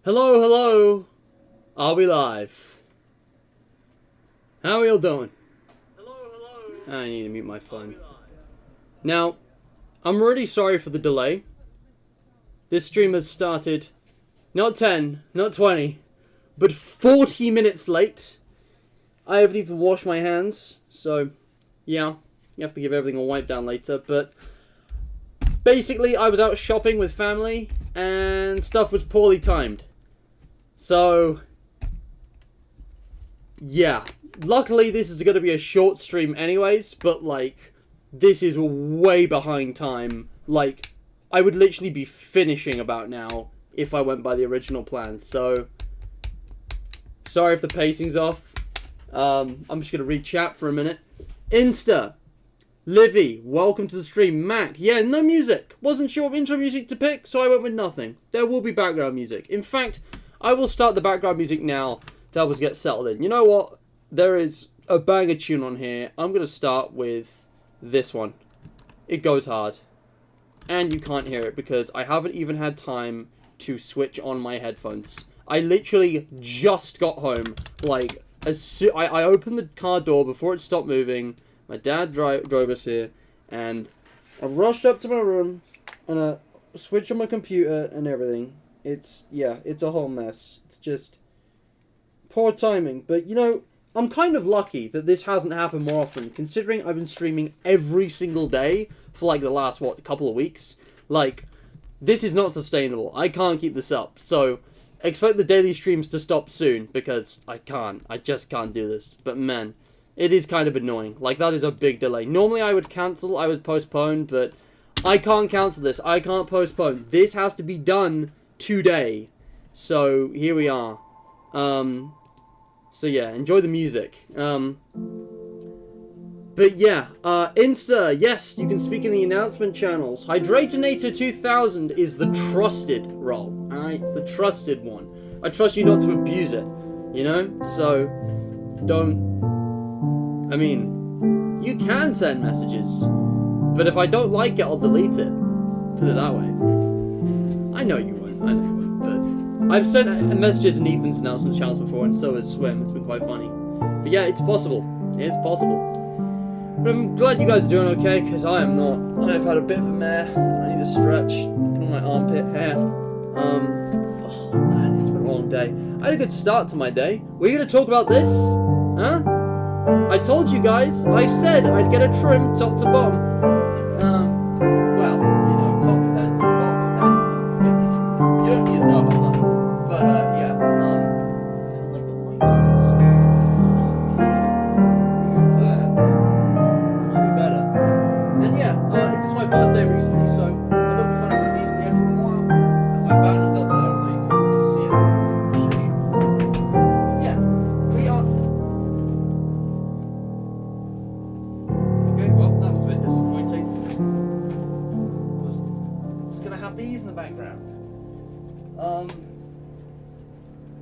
Hello, hello. Are we live? How are you all doing? Hello, hello. I need to mute my phone. Now, I'm really sorry for the delay. This stream has started not 10, not 20, but 40 minutes late. I haven't even washed my hands, so yeah, you have to give everything a wipe down later, but basically I was out shopping with family and stuff was poorly timed. So, yeah. Luckily, this is going to be a short stream anyways, but, like, this is way behind time. Like, I would literally be finishing about now if I went by the original plan. So, sorry if the pacing's off. I'm just going to read chat for a minute. Insta. Livy, welcome to the stream. Mac, yeah, no music. Wasn't sure what intro music to pick, so I went with nothing. There will be background music. In fact, I will start the background music now to help us get settled in. You know what? There is a banger tune on here. I'm going to start with this one. It goes hard. And you can't hear it because I haven't even had time to switch on my headphones. I literally just got home. Like, I opened the car door before it stopped moving. My dad drove us here. And I rushed up to my room and I switched on my computer and everything. It's a whole mess. It's just poor timing. But, you know, I'm kind of lucky that this hasn't happened more often, considering I've been streaming every single day for, like, the last, couple of weeks. Like, this is not sustainable. I can't keep this up. So, expect the daily streams to stop soon, because I can't. I just can't do this. But, man, it is kind of annoying. Like, that is a big delay. Normally, I would cancel, I would postpone, but I can't cancel this. I can't postpone. This has to be done today. So here we are. So yeah, enjoy the music. But yeah, Insta, yes, you can speak in the announcement channels. Hydratinator 2000 is the trusted role. Alright, it's the trusted one. I trust you not to abuse it, you know? So don't, I mean, you can send messages, but if I don't like it, I'll delete it. Put it that way. I know you won't, but I've sent messages in Ethan's announcement channels before, and so has Swim. It's been quite funny. But yeah, it's possible. It's possible. But I'm glad you guys are doing okay, because I am not. I've had a bit of a mare. I need to stretch. Get on my armpit hair. Oh man, it's been a long day. I had a good start to my day. We're going to talk about this? Huh? I told you guys. I said I'd get a trim top to bottom. Well, you know, top of head to bottom of head. You don't need to know about that. But, yeah. I feel like the lights are just move that. That might be better. And yeah, it was my birthday recently, so I thought it'd be fun to put these in here for a while. And my banner's up there, I don't know you can really see it. I'll show you. But yeah, we are... Okay, well, that was a bit disappointing. I was gonna have these in the background.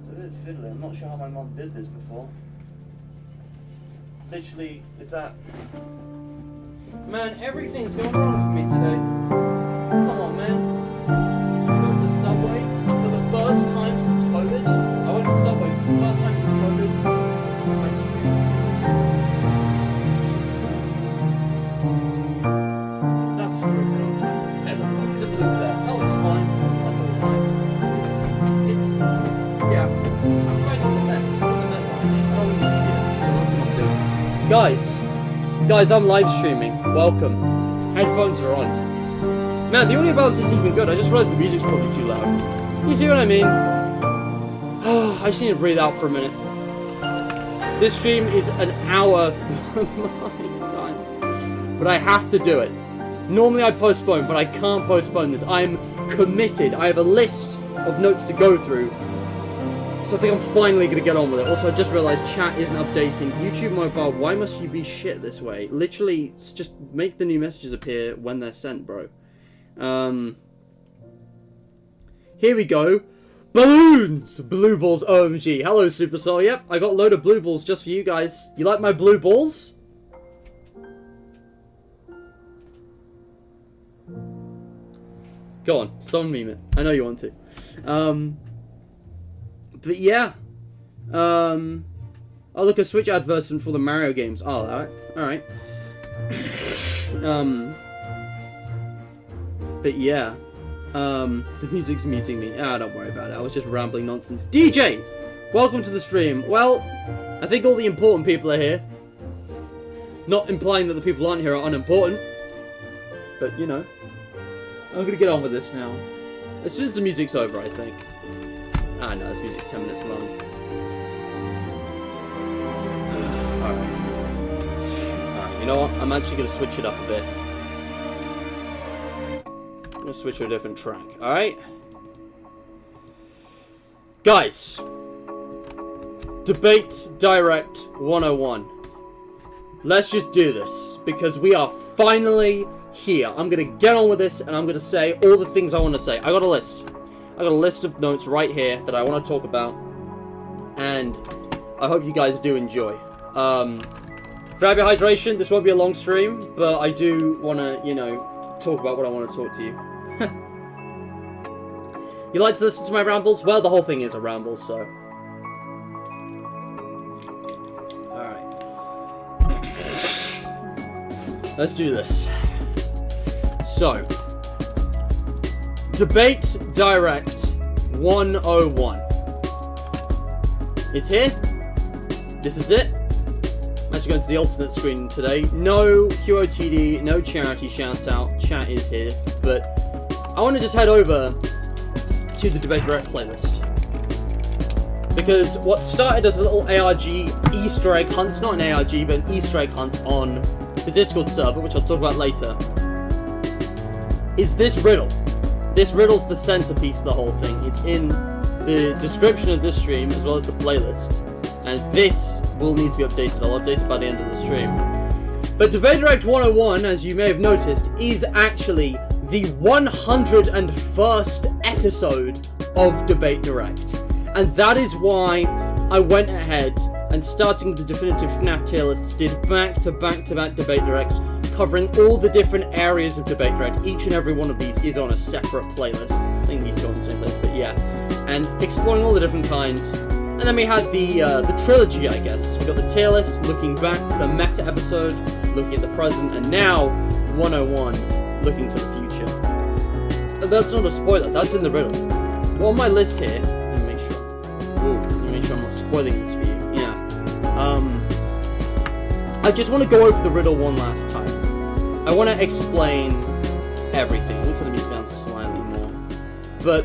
It's a bit fiddly. I'm not sure how my mom did this before. Literally, is that... Man, everything's going wrong for me today. Come on, man. I went to Subway for the first time since COVID. I went to Subway for the first time since COVID. I just That's a story for another time. Hey, look at the blue there. That looks fine. That's all nice. It's yeah. I'm quite on the mess. There's a mess behind me. I don't really see it, so that's what I'm doing. Guys, I'm live streaming. Welcome. Headphones are on. Man, the audio balance isn't even good. I just realized the music's probably too loud. You see what I mean? I just need to breathe out for a minute. This stream is an hour behind time. But I have to do it. Normally I postpone, but I can't postpone this. I'm committed. I have a list of notes to go through. So I think I'm finally going to get on with it. Also, I just realized chat isn't updating. YouTube mobile, why must you be shit this way? Literally, just make the new messages appear when they're sent, bro. Here we go. Balloons! Blue balls, OMG. Hello, Super Soul. Yep, I got a load of blue balls just for you guys. You like my blue balls? Go on, someone meme it. I know you want to. But yeah. Oh, look, a Switch advertisement for the Mario games. Oh, alright. But yeah. The music's muting me. Don't worry about it. I was just rambling nonsense. DJ! Welcome to the stream. Well, I think all the important people are here. Not implying that the people who aren't here are unimportant. But, you know. I'm gonna get on with this now. As soon as the music's over, I think. No, this music's 10 minutes long. Alright, you know what? I'm actually gonna switch it up a bit. I'm gonna switch to a different track, alright? Guys! Debate Direct 101. Let's just do this, because we are finally here. I'm gonna get on with this, and I'm gonna say all the things I want to say. I got a list. I got a list of notes right here that I want to talk about, and I hope you guys do enjoy. Grab your hydration. This won't be a long stream, but I do want to, you know, talk about what I want to talk to you. You like to listen to my rambles? Well, the whole thing is a ramble, so. Alright. Let's do this. So. Debate Direct 101. It's here. This is it. I'm actually going to the alternate screen today. No QOTD, no charity shout out. Chat is here. But I want to just head over to the Debate Direct playlist. Because what started as a little ARG Easter egg hunt, not an ARG, but an Easter egg hunt on the Discord server, which I'll talk about later, is this riddle. This riddle's the centerpiece of the whole thing. It's in the description of this stream, as well as the playlist. And this will need to be updated. I'll update it by the end of the stream. But Debate Direct 101, as you may have noticed, is actually the 101st episode of Debate Direct. And that is why I went ahead and, starting the definitive FNAF tier lists, did back-to-back-to-back Debate Directs, covering all the different areas of Debate Direct. Each and every one of these is on a separate playlist. I think these two are on the same place, but yeah. And exploring all the different kinds. And then we had the trilogy, I guess. We got the tier list, looking back, the meta episode, looking at the present, and now 101, looking to the future. And that's not a spoiler, that's in the riddle. Well, on my list here, let me make sure. Let me make sure I'm not spoiling this for you. Yeah. I just want to go over the riddle one last time. I want to explain everything. I'm going to turn the music down slightly more. But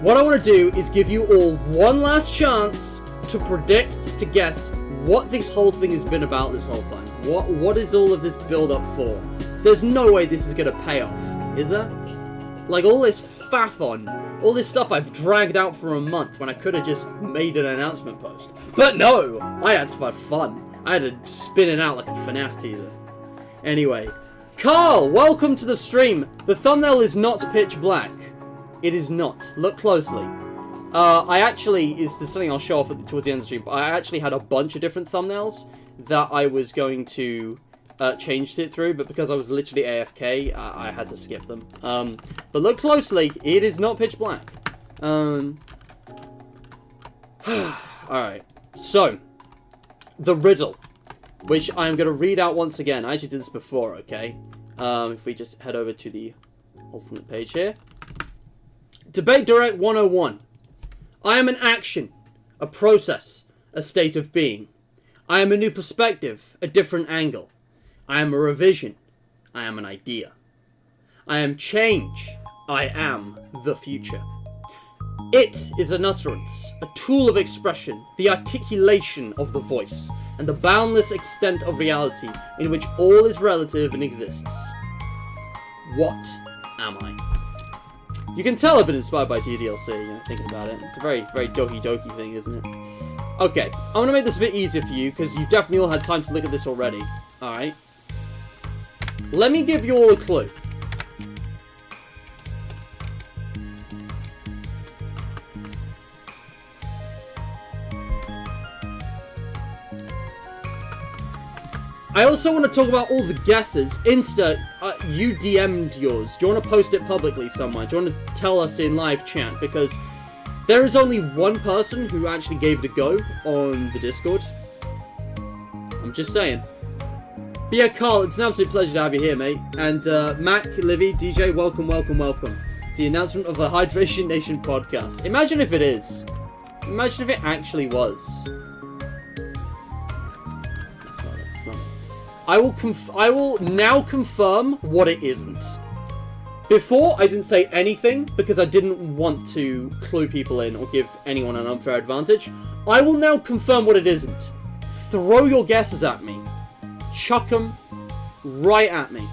what I want to do is give you all one last chance to predict, to guess what this whole thing has been about this whole time. What is all of this build up for? There's no way this is going to pay off, is there? Like, all this faff on, all this stuff I've dragged out for a month when I could have just made an announcement post. But no! I had to have fun. I had to spin it out like a FNAF teaser. Anyway, Carl, welcome to the stream. The thumbnail is not pitch black. It is not. Look closely. I actually, it's something I'll show off towards the end of the stream, but I actually had a bunch of different thumbnails that I was going to change it through, but because I was literally AFK, I had to skip them. But look closely, it is not pitch black. Alright, so, the riddle, which I'm going to read out once again. I actually did this before, okay? If we just head over to the alternate page here. Debate Direct 101. I am an action, a process, a state of being. I am a new perspective, a different angle. I am a revision. I am an idea. I am change. I am the future. It is an utterance, a tool of expression, the articulation of the voice, and the boundless extent of reality in which all is relative and exists. What am I? You can tell I've been inspired by TDLC, you know, thinking about it. It's a very, very doki-doki thing, isn't it? Okay, I'm going to make this a bit easier for you, because you've definitely all had time to look at this already. Alright. Let me give you all a clue. I also want to talk about all the guesses. Insta, you DM'd yours. Do you want to post it publicly somewhere? Do you want to tell us in live chat? Because There is only one person who actually gave it a go on the Discord. I'm just saying. But yeah, Carl, it's an absolute pleasure to have you here, mate. And Mac, Livy, DJ, welcome, welcome, welcome. To the announcement of the Hydration Nation podcast. Imagine if it is. Imagine if it actually was. It's not it. It's not it. I will now confirm what it isn't. Before, I didn't say anything because I didn't want to clue people in or give anyone an unfair advantage. I will now confirm what it isn't. Throw your guesses at me. Chuck them right at me.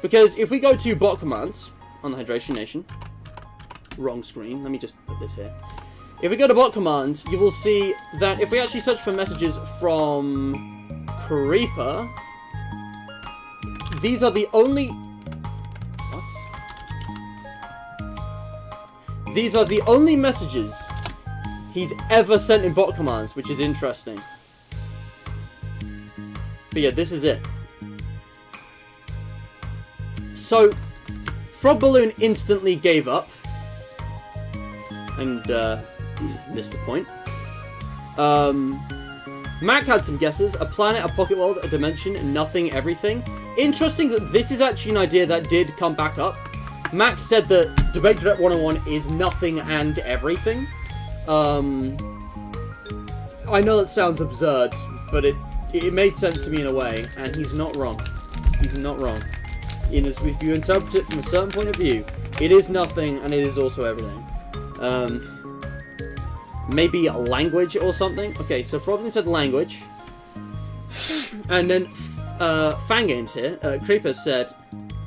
Because if we go to bot commands on the Hydration Nation, wrong screen, let me just put this here. If we go to bot commands, you will see that if we actually search for messages from Creeper, these are the only... What? These are the only messages he's ever sent in bot commands, which is interesting. But yeah, this is it. So, Frog Balloon instantly gave up. And, missed the point. Mac had some guesses. A planet, a pocket world, a dimension, nothing, everything. Interesting that this is actually an idea that did come back up. Mac said that Debate Direct 101 is nothing and everything. I know that sounds absurd, but it made sense to me in a way, and he's not wrong. He's not wrong. If you interpret it from a certain point of view, it is nothing and it is also everything. Maybe a language or something. Okay, so Frogman said language. And then Fangames here, Creeper said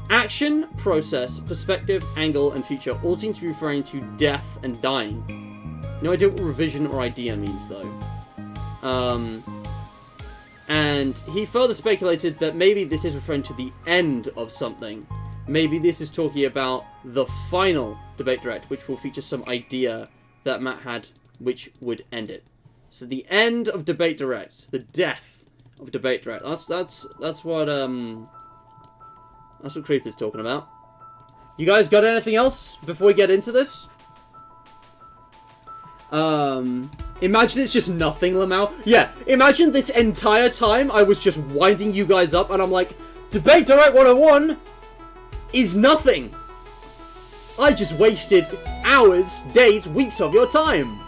action, process, perspective, angle, and future all seem to be referring to death and dying. No idea what revision or idea means though. And he further speculated that maybe this is referring to the end of something. Maybe this is talking about the final Debate Direct, which will feature some idea that Matt had, which would end it. So the end of Debate Direct, the death of Debate Direct. That's what Creeper's talking about. You guys got anything else before we get into this? Imagine it's just nothing, Lamau. Yeah, imagine this entire time I was just winding you guys up and I'm like, Debate Direct 101 is nothing. I just wasted hours, days, weeks of your time.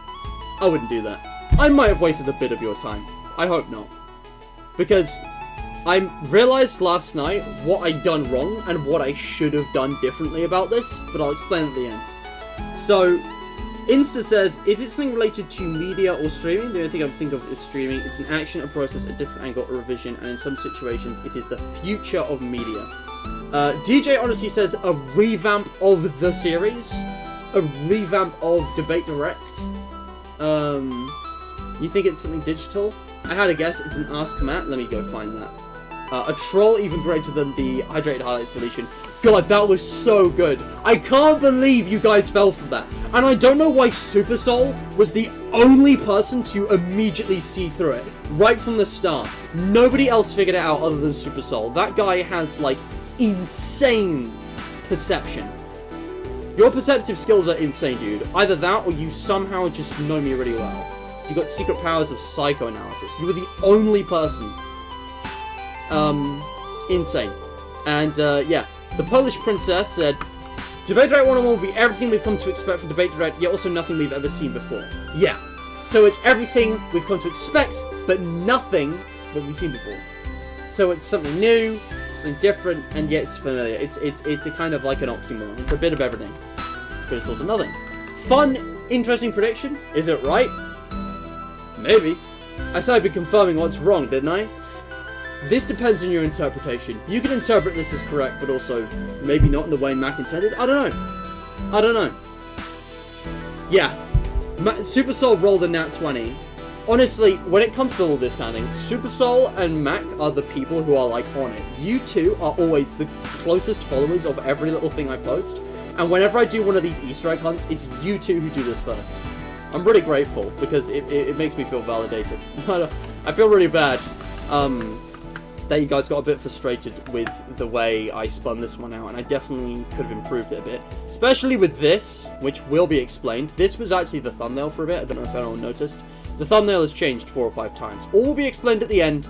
I wouldn't do that. I might have wasted a bit of your time. I hope not. Because I realized last night what I'd done wrong and what I should have done differently about this, but I'll explain at the end. So, Insta says, is it something related to media or streaming? The only thing I think of is streaming. It's an action, a process, a different angle, a revision, and in some situations, it is the future of media. DJ honestly says a revamp of the series, a revamp of Debate Direct. You think it's something digital? I had a guess. It's an Ask Matt. Let me go find that. A troll even greater than the hydrated highlights deletion. God, that was so good. I can't believe you guys fell for that. And I don't know why Super Soul was the only person to immediately see through it. Right from the start. Nobody else figured it out other than Super Soul. That guy has, like, insane perception. Your perceptive skills are insane, dude. Either that or you somehow just know me really well. You got secret powers of psychoanalysis. You were the only person. Insane. And, yeah. The Polish princess said, Debate Direct 101 will be everything we've come to expect from Debate Direct, yet also nothing we've ever seen before. Yeah. So it's everything we've come to expect, but nothing that we've seen before. So it's something new, something different, and yet it's familiar. It's a kind of like an oxymoron. It's a bit of everything, but it's also nothing. Fun, interesting prediction. Is it right? Maybe. I said I'd be confirming what's wrong, didn't I? This depends on your interpretation. You can interpret this as correct, but also maybe not in the way Mac intended. I don't know. I don't know. Yeah. Super Soul rolled a nat 20. Honestly, when it comes to all this kind of thing, Super Soul and Mac are the people who are, like, on it. You two are always the closest followers of every little thing I post. And whenever I do one of these Easter egg hunts, it's you two who do this first. I'm really grateful, because it makes me feel validated. I feel really bad. that you guys got a bit frustrated with the way I spun this one out, and I definitely could have improved it a bit. Especially with this, which will be explained. This was actually the thumbnail for a bit, I don't know if anyone noticed. The thumbnail has changed 4 or 5 times. All will be explained at the end,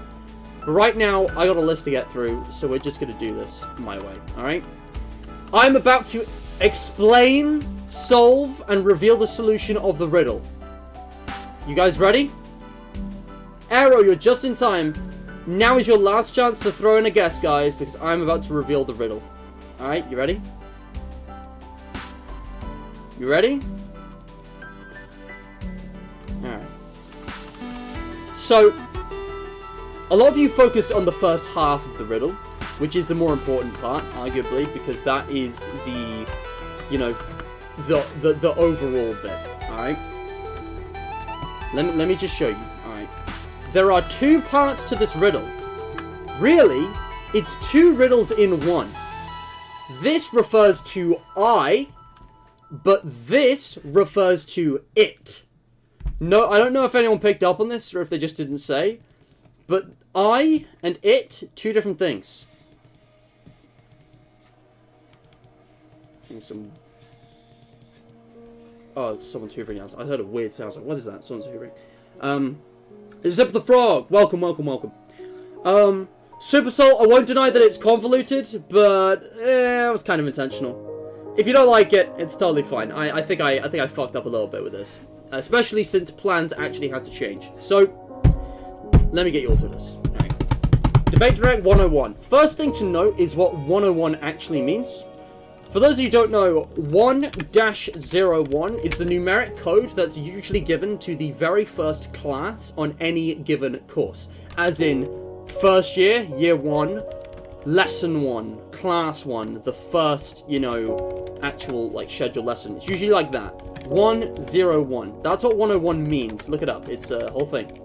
but right now, I got a list to get through, so we're just going to do this my way, alright? I'm about to explain, solve, and reveal the solution of the riddle. You guys ready? Arrow, you're just in time. Now is your last chance to throw in a guess, guys, because I'm about to reveal the riddle. Alright, you ready? You ready? Alright. So, a lot of you focus on the first half of the riddle, which is the more important part, arguably, because that is the, you know, the overall bit, alright? Let me just show you, alright? There are 2 parts to this riddle. Really, it's 2 riddles in one. This refers to I, but this refers to it. No, I don't know if anyone picked up on this, or if they just didn't say, but I and it, 2 different things. Oh, someone's hoovering now. I heard a weird sound. I was like, what is that? Someone's hoovering. Zip the Frog! Welcome, welcome, welcome. Super Soul, I won't deny that it's convoluted, but it was kind of intentional. If you don't like it, it's totally fine. I think I fucked up a little bit with this. Especially since plans actually had to change. So, let me get you all through this. Alright. Debate Direct 101. First thing to note is what 101 actually means. For those of you who don't know, 1-01 is the numeric code that's usually given to the very first class on any given course. As in, first year, year 1, lesson 1, class 1, the first, you know, actual, like, scheduled lesson. It's usually like that. 1-01. That's what 101 means. Look it up. It's a whole thing.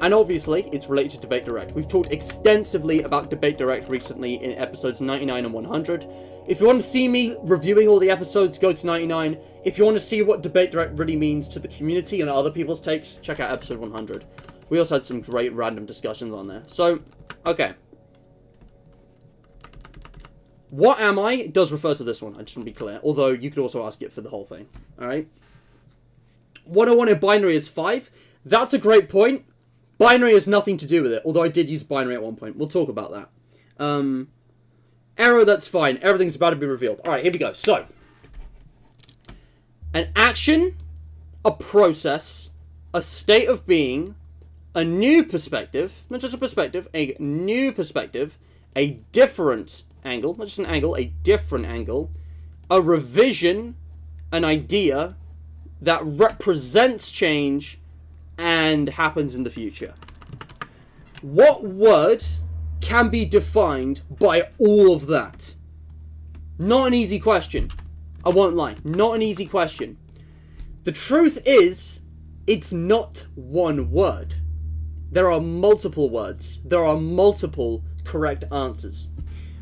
And obviously, it's related to Debate Direct. We've talked extensively about Debate Direct recently in episodes 99 and 100. If you want to see me reviewing all the episodes, go to 99. If you want to see what Debate Direct really means to the community and other people's takes, check out episode 100. We also had some great random discussions on there. So, okay. What am I does refer to this one, I just want to be clear. Although, you could also ask it for the whole thing. Alright? 101 in binary is 5. That's a great point. Binary has nothing to do with it, although I did use binary at one point. We'll talk about that. Error, that's fine. Everything's about to be revealed. Alright, here we go. So, an action, a process, a state of being, a new perspective, not just a perspective, a new perspective, a different angle, not just an angle, a different angle, a revision, an idea that represents change and happens in the future. What word can be defined by all of that? Not an easy question. I won't lie. Not an easy question. The truth is, it's not one word. There are multiple words. There are multiple correct answers.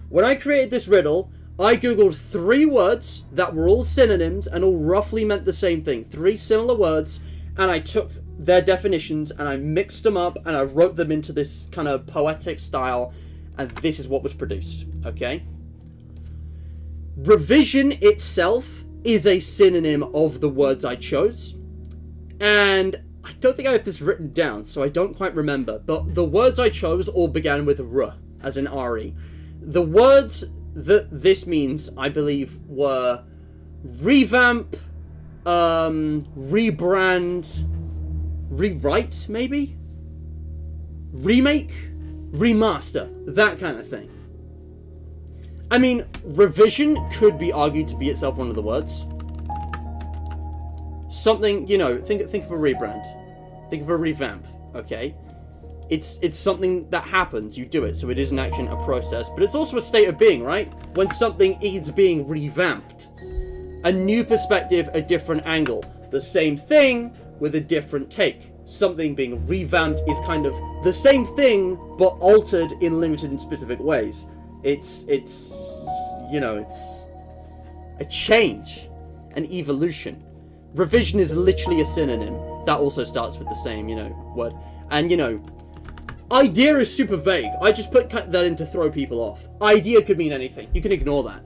When I created this riddle, I googled 3 words that were all synonyms and all roughly meant the same thing. 3 similar words, and I took their definitions and I mixed them up and I wrote them into this kind of poetic style, and this is what was produced, okay? Revision itself is a synonym of the words I chose, and I don't think I have this written down, so I don't quite remember, but the words I chose all began with R, as in Ari. The words that this means, I believe, were revamp, rebrand, rewrite, maybe? Remake? Remaster. That kind of thing. I mean, revision could be argued to be itself one of the words. Something, you know, think of a rebrand. Think of a revamp, okay? It's something that happens, you do it, so it is an action, a process, but it's also a state of being, right? When something is being revamped. A new perspective, a different angle. The same thing with a different take. Something being revamped is kind of the same thing, but altered in limited and specific ways. It's you know, it's a change, an evolution. Revision is literally a synonym. That also starts with the same, you know, word. And, you know, idea is super vague. I just put that in to throw people off. Idea could mean anything. You can ignore that.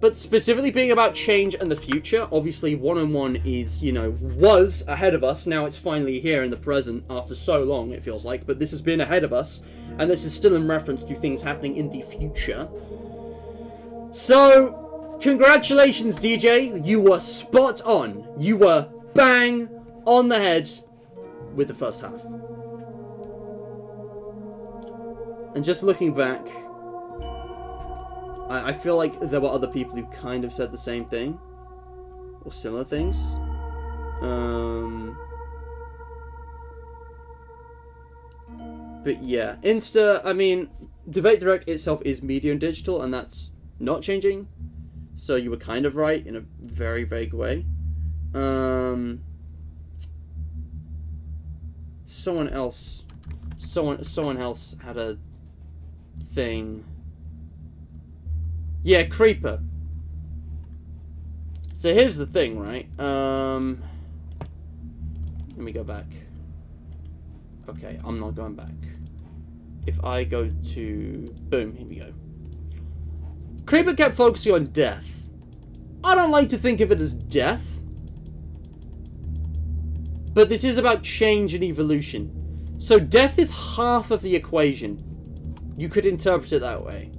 But specifically being about change and the future, obviously 1-on-1 is, you know, was ahead of us. Now it's finally here in the present after so long, it feels like. But this has been ahead of us. And this is still in reference to things happening in the future. So, congratulations, DJ. You were spot on. You were bang on the head with the first half. And just looking back, I feel like there were other people who kind of said the same thing. Or similar things. But yeah, Insta, I mean, Debate Direct itself is media and digital, and that's not changing. So you were kind of right in a very vague way. Someone else had a thing. Yeah, Creeper. So here's the thing, right? Let me go back. Okay, I'm not going back. If I go to... Boom, here we go. Creeper kept focusing on death. I don't like to think of it as death. But this is about change and evolution. So death is half of the equation. You could interpret it that way.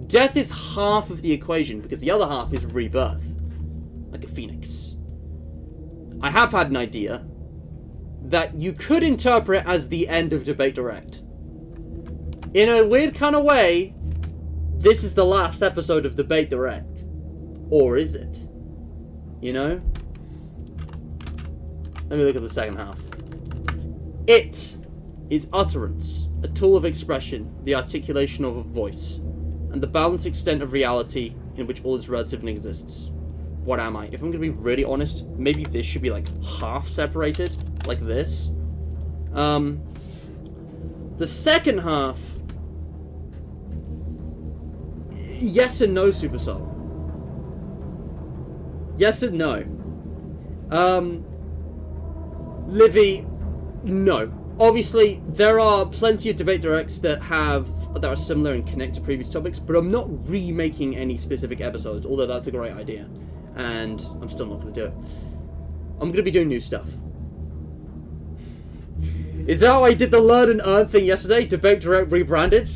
Death is half of the equation because the other half is rebirth. Like a phoenix. I have had an idea that you could interpret as the end of Debate Direct. In a weird kind of way, this is the last episode of Debate Direct. Or is it? You know? Let me look at the second half. It is utterance, a tool of expression, the articulation of a voice, and the balanced extent of reality in which all is relative and exists. What am I? If I'm going to be really honest, maybe this should be like half separated, like this. The second half, yes and no, Supercell. Yes and no. Livy, no. Obviously, there are plenty of Debate Directs that are similar and connect to previous topics, but I'm not remaking any specific episodes, although that's a great idea. And I'm still not going to do it. I'm going to be doing new stuff. Is that how I did the Learn and Earn thing yesterday? Debate Direct rebranded?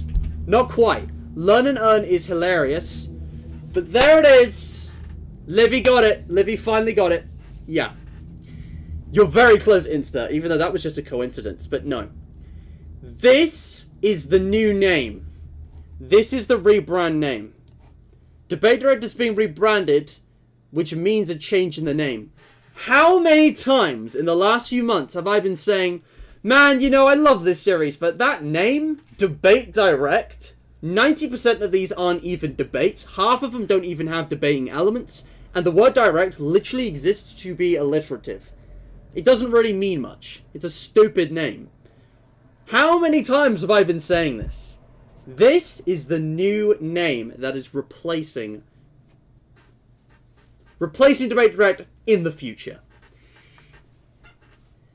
Not quite. Learn and Earn is hilarious. But there it is. Livy got it. Livy finally got it. Yeah. You're very close, Insta, even though that was just a coincidence. But no. This is the new name. This is the rebrand name. Debate Direct is being rebranded, which means a change in the name. How many times in the last few months have I been saying, man, you know, I love this series, but that name, Debate Direct, 90% of these aren't even debates. Half of them don't even have debating elements. And the word direct literally exists to be alliterative. It doesn't really mean much. It's a stupid name. How many times have I been saying this? This is the new name that is replacing Debate Direct in the future.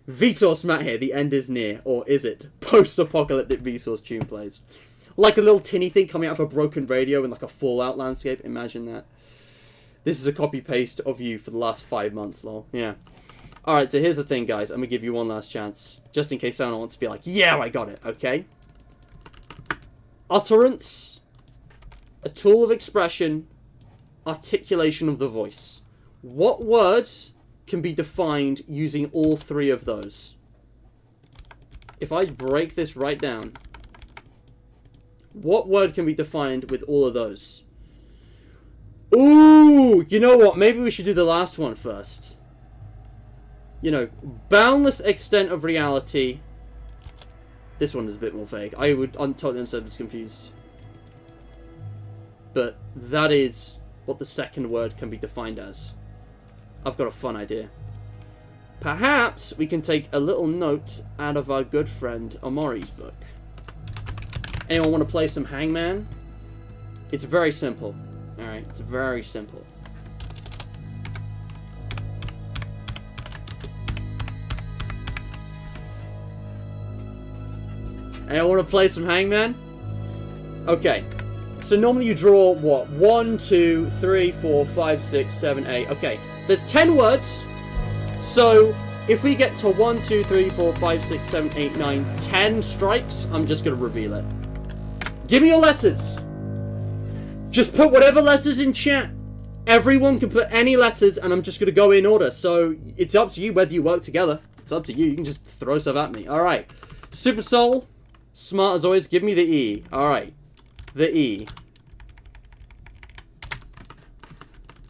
Vsauce Matt here, the end is near. Or is it? Post-apocalyptic Vsauce tune plays. Like a little tinny thing coming out of a broken radio in like a Fallout landscape. Imagine that. This is a copy-paste of you for the last 5 months, lol. Yeah. Alright, so here's the thing, guys. I'm going to give you one last chance. Just in case someone wants to be like, yeah, I got it, okay? Utterance. A tool of expression. Articulation of the voice. What word can be defined using all three of those? If I break this right down, what word can be defined with all of those? Ooh, you know what? Maybe we should do the last one first. You know, boundless extent of reality. This one is a bit more vague. I'm totally understood, just confused. But that is what the second word can be defined as. I've got a fun idea. Perhaps we can take a little note out of our good friend Omori's book. Anyone want to play some Hangman? It's very simple. Alright, it's very simple. Anyone want to play some Hangman? Okay. So normally you draw, what? 1, 2, 3, 4, 5, 6, 7, 8. Okay. There's 10 words. So if we get to 1, 2, 3, 4, 5, 6, 7, 8, 9, 10 strikes, I'm just going to reveal it. Give me your letters. Just put whatever letters in chat. Everyone can put any letters, and I'm just going to go in order. So it's up to you whether you work together. It's up to you. You can just throw stuff at me. All right. Super Soul, smart as always. Give me the E. All right. The E.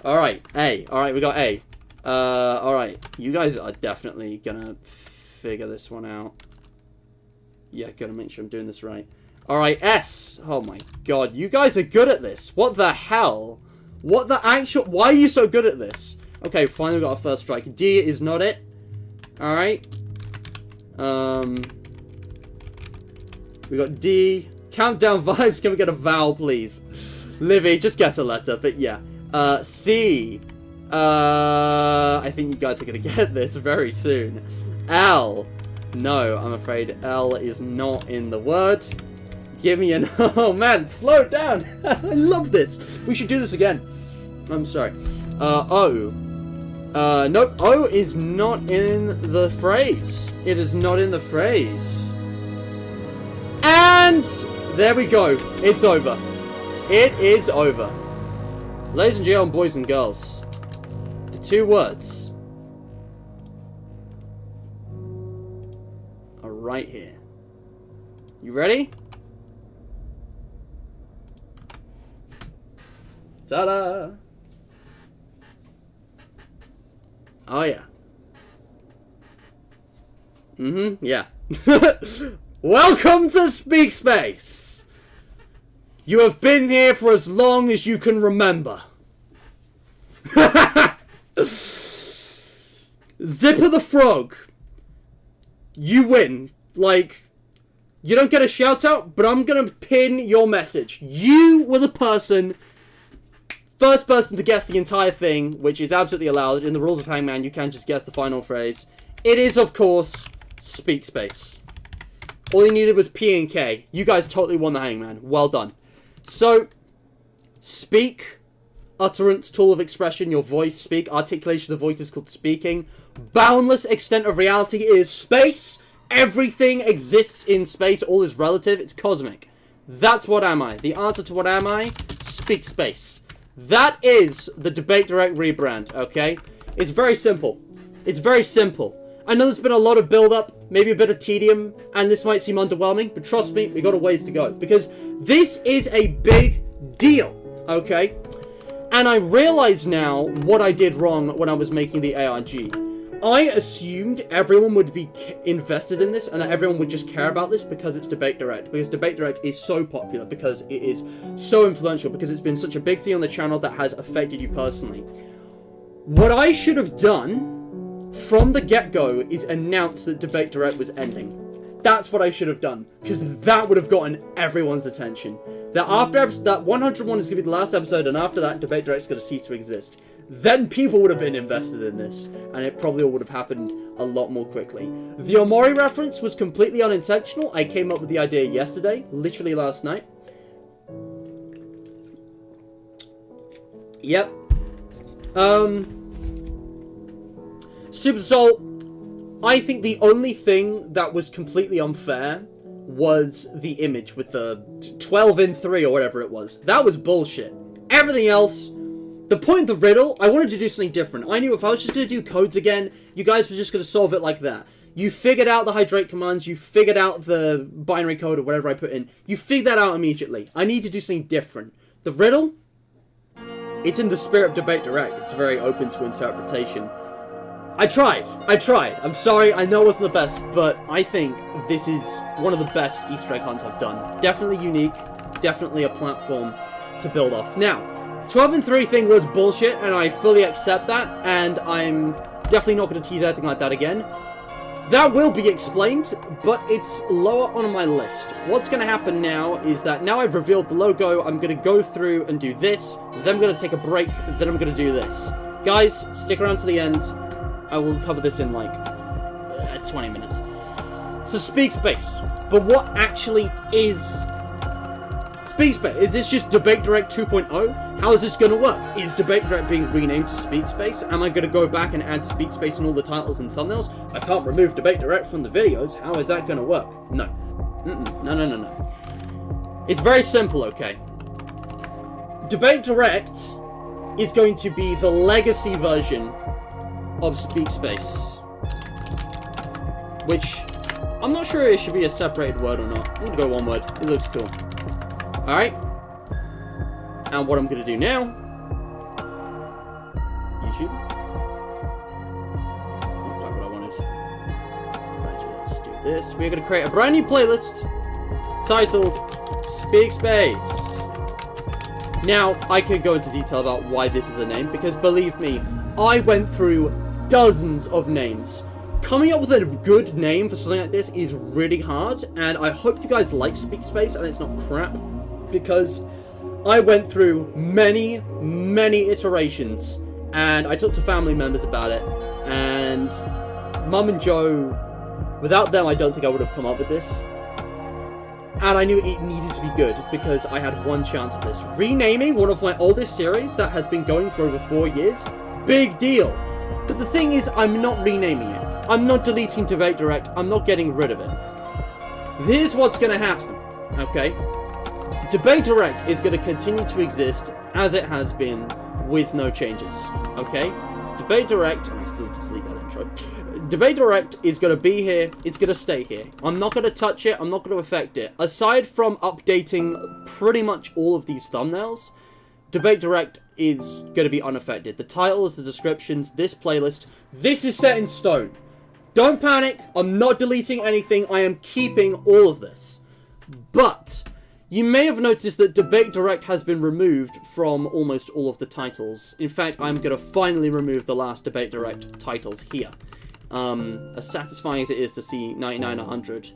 All right. A. All right. We got A. All right. You guys are definitely going to figure this one out. Yeah, got to make sure I'm doing this right. All right. S. Oh, my God. You guys are good at this. What the hell? What the actual... Why are you so good at this? Okay, finally we got our first strike. D is not it. Alright. We got D. Countdown vibes. Can we get a vowel, please? Livy, just guess a letter. But yeah. C. I think you guys are going to get this very soon. L. No, I'm afraid L is not in the word. Give me an... Oh, man, slow it down. I love this. We should do this again. I'm sorry. O. Nope. O is not in the phrase. It is not in the phrase. And there we go. It's over. It is over. Ladies and gentlemen, boys and girls. The 2 words are right here. You ready? Ta-da! Oh, yeah. Yeah. Welcome to Speak Space! You have been here for as long as you can remember. Zipper the Frog. You win. Like, you don't get a shout out, but I'm gonna pin your message. You were the person... First person to guess the entire thing, which is absolutely allowed. In the rules of Hangman, you can't just guess the final phrase. It is, of course, Speak Space. All you needed was P and K. You guys totally won the Hangman. Well done. So, speak, utterance, tool of expression, your voice, speak. Articulation of the voice is called speaking. Boundless extent of reality is space. Everything exists in space. All is relative. It's cosmic. That's what am I. The answer to what am I? Speak Space. That is the Debate Direct rebrand, okay? It's very simple. It's very simple. I know there's been a lot of build-up, maybe a bit of tedium, and this might seem underwhelming, but trust me, we got a ways to go. Because this is a big deal, okay? And I realize now what I did wrong when I was making the ARG. I assumed everyone would be invested in this and that everyone would just care about this because it's Debate Direct. Because Debate Direct is so popular, because it is so influential, because it's been such a big thing on the channel that has affected you personally. What I should have done from the get-go is announce that Debate Direct was ending. That's what I should have done, because that would have gotten everyone's attention. That after that 101 is going to be the last episode, and after that, Debate Direct is going to cease to exist. Then people would have been invested in this, and it probably would have happened a lot more quickly. The Omori reference was completely unintentional. I came up with the idea yesterday, literally last night. Yep. Super Soul, I think the only thing that was completely unfair was the image with the 12 in 3 or whatever it was. That was bullshit. Everything else... The point of the riddle, I wanted to do something different. I knew if I was just going to do codes again, you guys were just going to solve it like that. You figured out the hydrate commands, you figured out the binary code or whatever I put in. You figured that out immediately. I need to do something different. The riddle, it's in the spirit of Debate Direct. It's very open to interpretation. I tried. I'm sorry, I know it wasn't the best, but I think this is one of the best Easter egg hunts I've done. Definitely unique, definitely a platform to build off. Now, 12 and 3 thing was bullshit, and I fully accept that, and I'm definitely not going to tease anything like that again. That will be explained, but it's lower on my list. What's going to happen now is that now I've revealed the logo, I'm going to go through and do this, then I'm going to take a break, then I'm going to do this. Guys, stick around to the end. I will cover this in like 20 minutes. So Speak Space. But what actually is SpeakSpace? Is this just Debate Direct 2.0? How is this going to work? Is Debate Direct being renamed to SpeakSpace? Am I going to go back and add SpeakSpace in all the titles and thumbnails? I can't remove Debate Direct from the videos. How is that going to work? No. No. It's very simple, okay? Debate Direct is going to be the legacy version of SpeakSpace. Which, I'm not sure it should be a separated word or not. I'm going to go one word. It looks cool. Alright? And what I'm going to do now... YouTube. Not quite what I wanted. Right, let's do this. We're going to create a brand new playlist titled SpeakSpace. Now, I could go into detail about why this is the name, because believe me, I went through dozens of names. Coming up with a good name for something like this is really hard, and I hope you guys like SpeakSpace and it's not crap, because I went through many iterations, and I talked to family members about it, and Mum and Joe, without them I don't think I would have come up with this. And I knew it needed to be good, because I had one chance at this. Renaming one of my oldest series that has been going for over 4 years, big deal. But the thing is, I'm not renaming it. I'm not deleting Debate Direct. I'm not getting rid of it. Here's what's going to happen, okay? Debate Direct is going to continue to exist as it has been, with no changes, okay? Debate Direct, and I still need to delete that intro. Debate Direct is going to be here. It's going to stay here. I'm not going to touch it. I'm not going to affect it. Aside from updating pretty much all of these thumbnails, Debate Direct is going to be unaffected. The titles, the descriptions, this playlist, this is set in stone. Don't panic. I'm not deleting anything. I am keeping all of this. But you may have noticed that Debate Direct has been removed from almost all of the titles. In fact, I'm going to finally remove the last Debate Direct titles here. As satisfying as it is to see 99 100,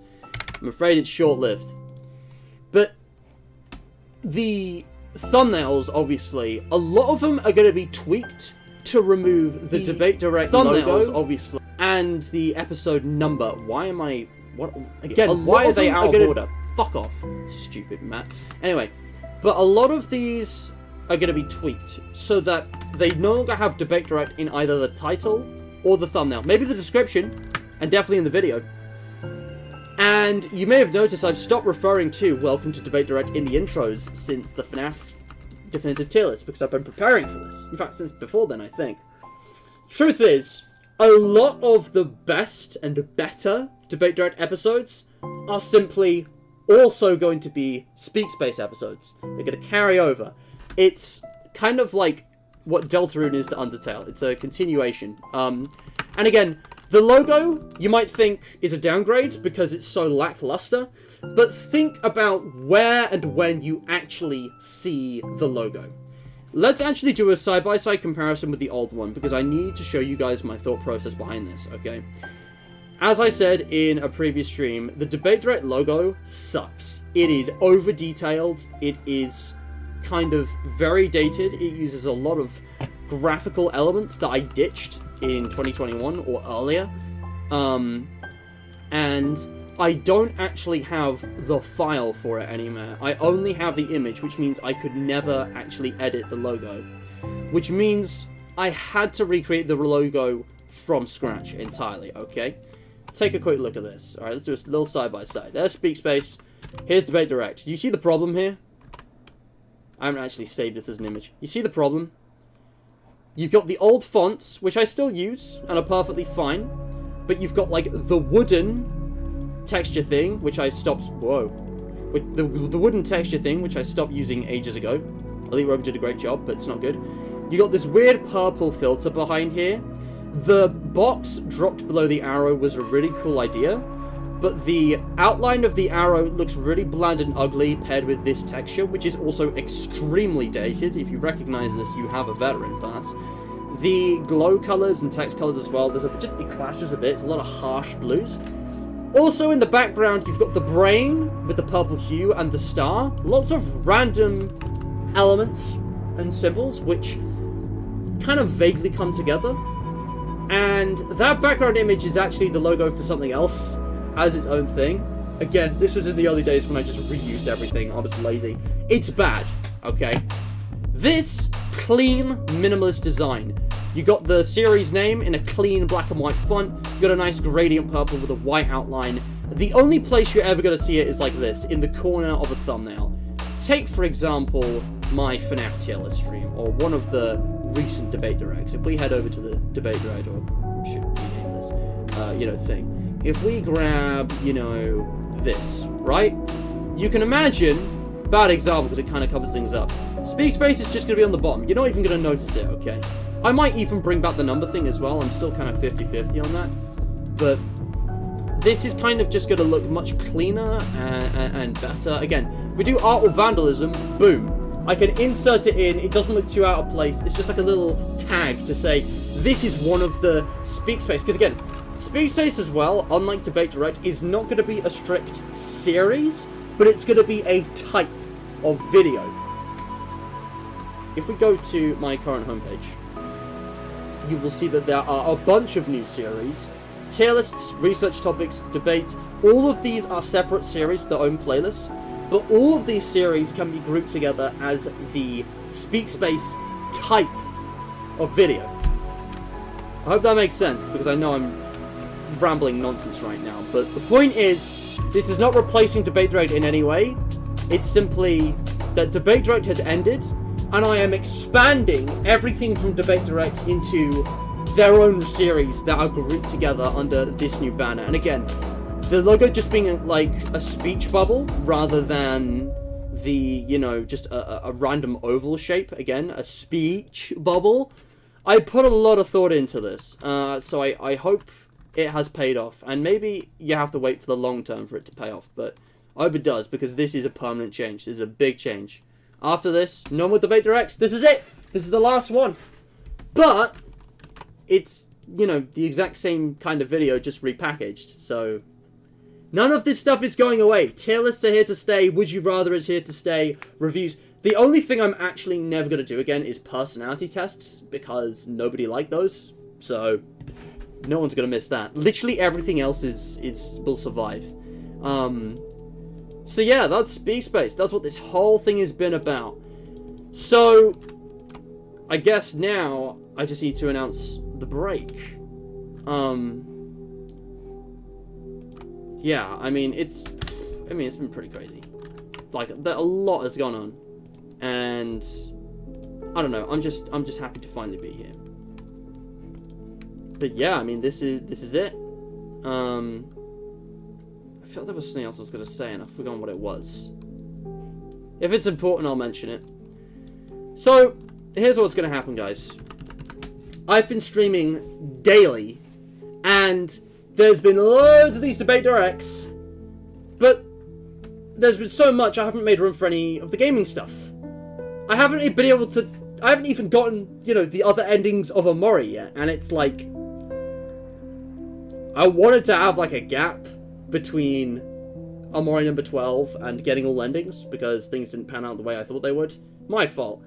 I'm afraid it's short-lived. But the thumbnails, obviously, a lot of them are going to be tweaked to remove the Debate Direct thumbnails, obviously, and the episode number. Why am I... What? Again, why are they out of order? Fuck off, stupid Matt. Anyway, but a lot of these are going to be tweaked so that they no longer have Debate Direct in either the title or the thumbnail. Maybe the description, and definitely in the video. And you may have noticed I've stopped referring to Welcome to Debate Direct in the intros since the FNAF Definitive Tier List, because I've been preparing for this. In fact, since before then, I think. Truth is, a lot of the best and better Debate Direct episodes are simply also going to be SpeakSpace episodes. They're going to carry over. It's kind of like what Deltarune is to Undertale. It's a continuation. And again, the logo, you might think, is a downgrade because it's so lackluster, but think about where and when you actually see the logo. Let's actually do a side-by-side comparison with the old one, because I need to show you guys my thought process behind this, okay? As I said in a previous stream, the Debate Direct logo sucks. It is over-detailed, it is kind of very dated, it uses a lot of graphical elements that I ditched in 2021 or earlier, and I don't actually have the file for it anymore. I only have the image, which means I could never actually edit the logo, which means I had to recreate the logo from scratch entirely, okay? Let's take a quick look at this. Alright, let's do a little side-by-side. There's SpeakSpace, here's Debate Direct. Do you see the problem here? I haven't actually saved this as an image. You see the problem? You've got the old fonts, which I still use, and are perfectly fine, but you've got, like, the wooden texture thing, which I stopped... Whoa. The wooden texture thing, which I stopped using ages ago. Elite Rogue did a great job, but it's not good. You got this weird purple filter behind here. The box dropped below the arrow was a really cool idea, but the outline of the arrow looks really bland and ugly paired with this texture, which is also extremely dated. If you recognize this, you have a veteran pass. The glow colors and text colors as well, it clashes a bit. It's a lot of harsh blues. Also in the background, you've got the brain with the purple hue and the star. Lots of random elements and symbols which kind of vaguely come together. And that background image is actually the logo for something else, as its own thing. Again, this was in the early days when I just reused everything. I was lazy. It's bad, okay? This clean, minimalist design. You got the series name in a clean black and white font. You got a nice gradient purple with a white outline. The only place you're ever going to see it is like this, in the corner of a thumbnail. Take, for example, my FNAF tier list stream, or one of the recent debate directs. If we head over to the debate direct, or should rename this, thing. If we grab, this, right? You can imagine, bad example because it kind of covers things up. Speak space is just going to be on the bottom. You're not even going to notice it, okay? I might even bring back the number thing as well. I'm still kind of 50-50 on that. But this is kind of just going to look much cleaner and better. Again, if we do art or vandalism, boom. I can insert it in. It doesn't look too out of place. It's just like a little tag to say, this is one of the speak space. Because again, speak space as well, unlike Debate Direct, is not going to be a strict series, but it's going to be a type of video. If we go to my current homepage, you will see that there are a bunch of new series. Tier lists, research topics, debates, all of these are separate series with their own playlists, but all of these series can be grouped together as the Speak Space type of video. I hope that makes sense, because I know I'm rambling nonsense right now, but the point is, this is not replacing Debate Direct in any way. It's simply that Debate Direct has ended, and I am expanding everything from Debate Direct into their own series that are grouped together under this new banner. And again, the logo just being like a speech bubble rather than the, just a random oval shape. Again, a speech bubble. I put a lot of thought into this, so I hope it has paid off. And maybe you have to wait for the long term for it to pay off, but I hope it does, because this is a permanent change. This is a big change. After this, no more Debate Directs. This is it. This is the last one. But it's, the exact same kind of video, just repackaged. So none of this stuff is going away. Tier lists are here to stay. Would You Rather is here to stay. Reviews. The only thing I'm actually never going to do again is personality tests, because nobody liked those. So no one's going to miss that. Literally everything else will survive. So yeah, that's Speak Space. That's what this whole thing has been about. So I guess now I just need to announce the break. Yeah, I mean it's been pretty crazy. Like, a lot has gone on, and I don't know. I'm just happy to finally be here. But yeah, I mean this is it. I felt there was something else I was going to say, and I've forgotten what it was. If it's important, I'll mention it. So, here's what's going to happen, guys. I've been streaming daily, and there's been loads of these Debate Directs, but there's been so much I haven't made room for any of the gaming stuff. I haven't even gotten, the other endings of Omori yet, and it's like, I wanted to have, like, a gap between Omori number 12 and getting all endings, because things didn't pan out the way I thought they would. My fault.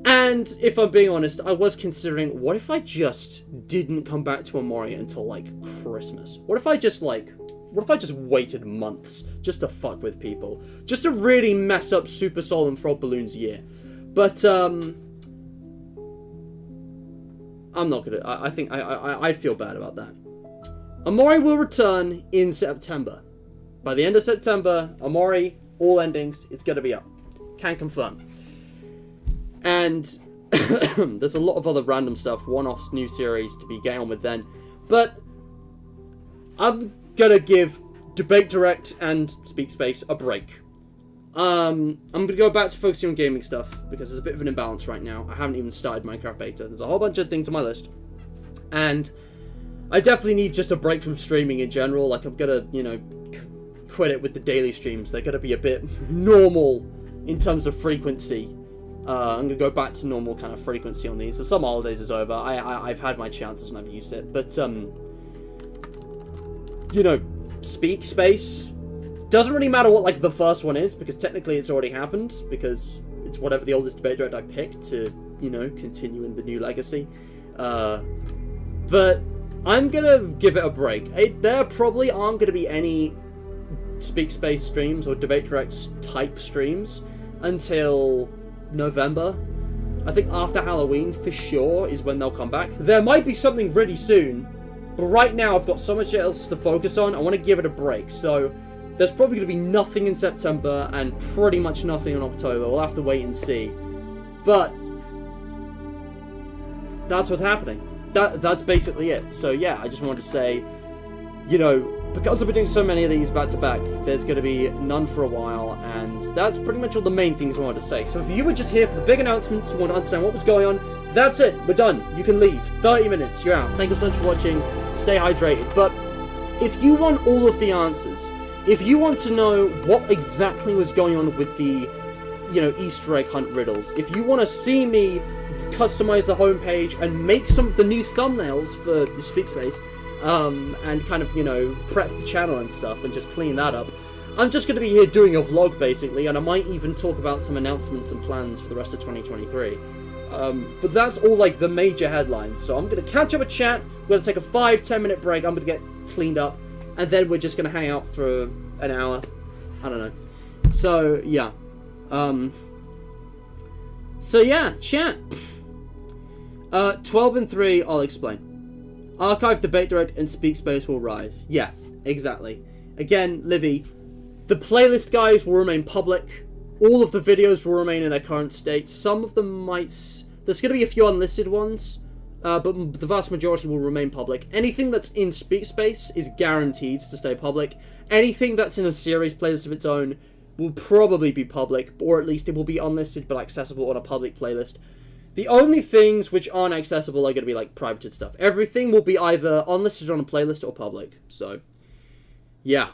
And if I'm being honest, I was considering, what if I just didn't come back to Omori until, like, Christmas? What if I just waited months just to fuck with people? Just to really mess up Super Soul and Frog Balloon's year. But, I'm not gonna, I think, I feel bad about that. Omori will return in September. By the end of September, Omori, all endings, it's gonna be up. Can confirm. And there's a lot of other random stuff, one-offs, new series to be getting on with then. But I'm gonna give Debate Direct and Speak Space a break. I'm gonna go back to focusing on gaming stuff, because there's a bit of an imbalance right now. I haven't even started Minecraft Beta. There's a whole bunch of things on my list. And I definitely need just a break from streaming in general. Like, I'm gonna, quit it with the daily streams. They're gonna be a bit normal in terms of frequency. I'm gonna go back to normal kind of frequency on these. The summer holidays is over. I've had my chances and I've used it. But, Speak Space doesn't really matter what, like, the first one is, because technically it's already happened, because it's whatever the oldest debate direct I picked to, continue in the new legacy. But I'm gonna give it a break. There probably aren't gonna be any Speak Space streams or Debate Directs type streams until November. I think after Halloween, for sure, is when they'll come back. There might be something really soon, but right now I've got so much else to focus on, I want to give it a break. So there's probably going to be nothing in September and pretty much nothing in October. We'll have to wait and see. But that's what's happening. That's basically it. So yeah, I just wanted to say, you know, because I've been doing so many of these back-to-back, there's going to be none for a while, and that's pretty much all the main things I wanted to say. So if you were just here for the big announcements, you want to understand what was going on, that's it. We're done. You can leave. 30 minutes. You're out. Thank you so much for watching. Stay hydrated. But if you want all of the answers, if you want to know what exactly was going on with the, you know, Easter egg hunt riddles, if you want to see me customize the homepage and make some of the new thumbnails for the Speak Space, and kind of, you know, prep the channel and stuff and just clean that up, I'm just going to be here doing a vlog, basically, and I might even talk about some announcements and plans for the rest of 2023. But that's all, like, the major headlines. So I'm going to catch up a chat, we're going to take a 5-10 minute break, I'm going to get cleaned up, and then we're just going to hang out for an hour. I don't know. So, yeah. So, yeah, chat. 12 and 3, I'll explain. Archive, Debate Direct, and Speak Space will rise. Yeah, exactly. Again, Livy, the playlist guys will remain public. All of the videos will remain in their current state. Some of them might... There's going to be a few unlisted ones, but the vast majority will remain public. Anything that's in Speak Space is guaranteed to stay public. Anything that's in a series playlist of its own will probably be public, or at least it will be unlisted but accessible on a public playlist. The only things which aren't accessible are going to be, like, privated stuff. Everything will be either unlisted on a playlist or public. So, yeah.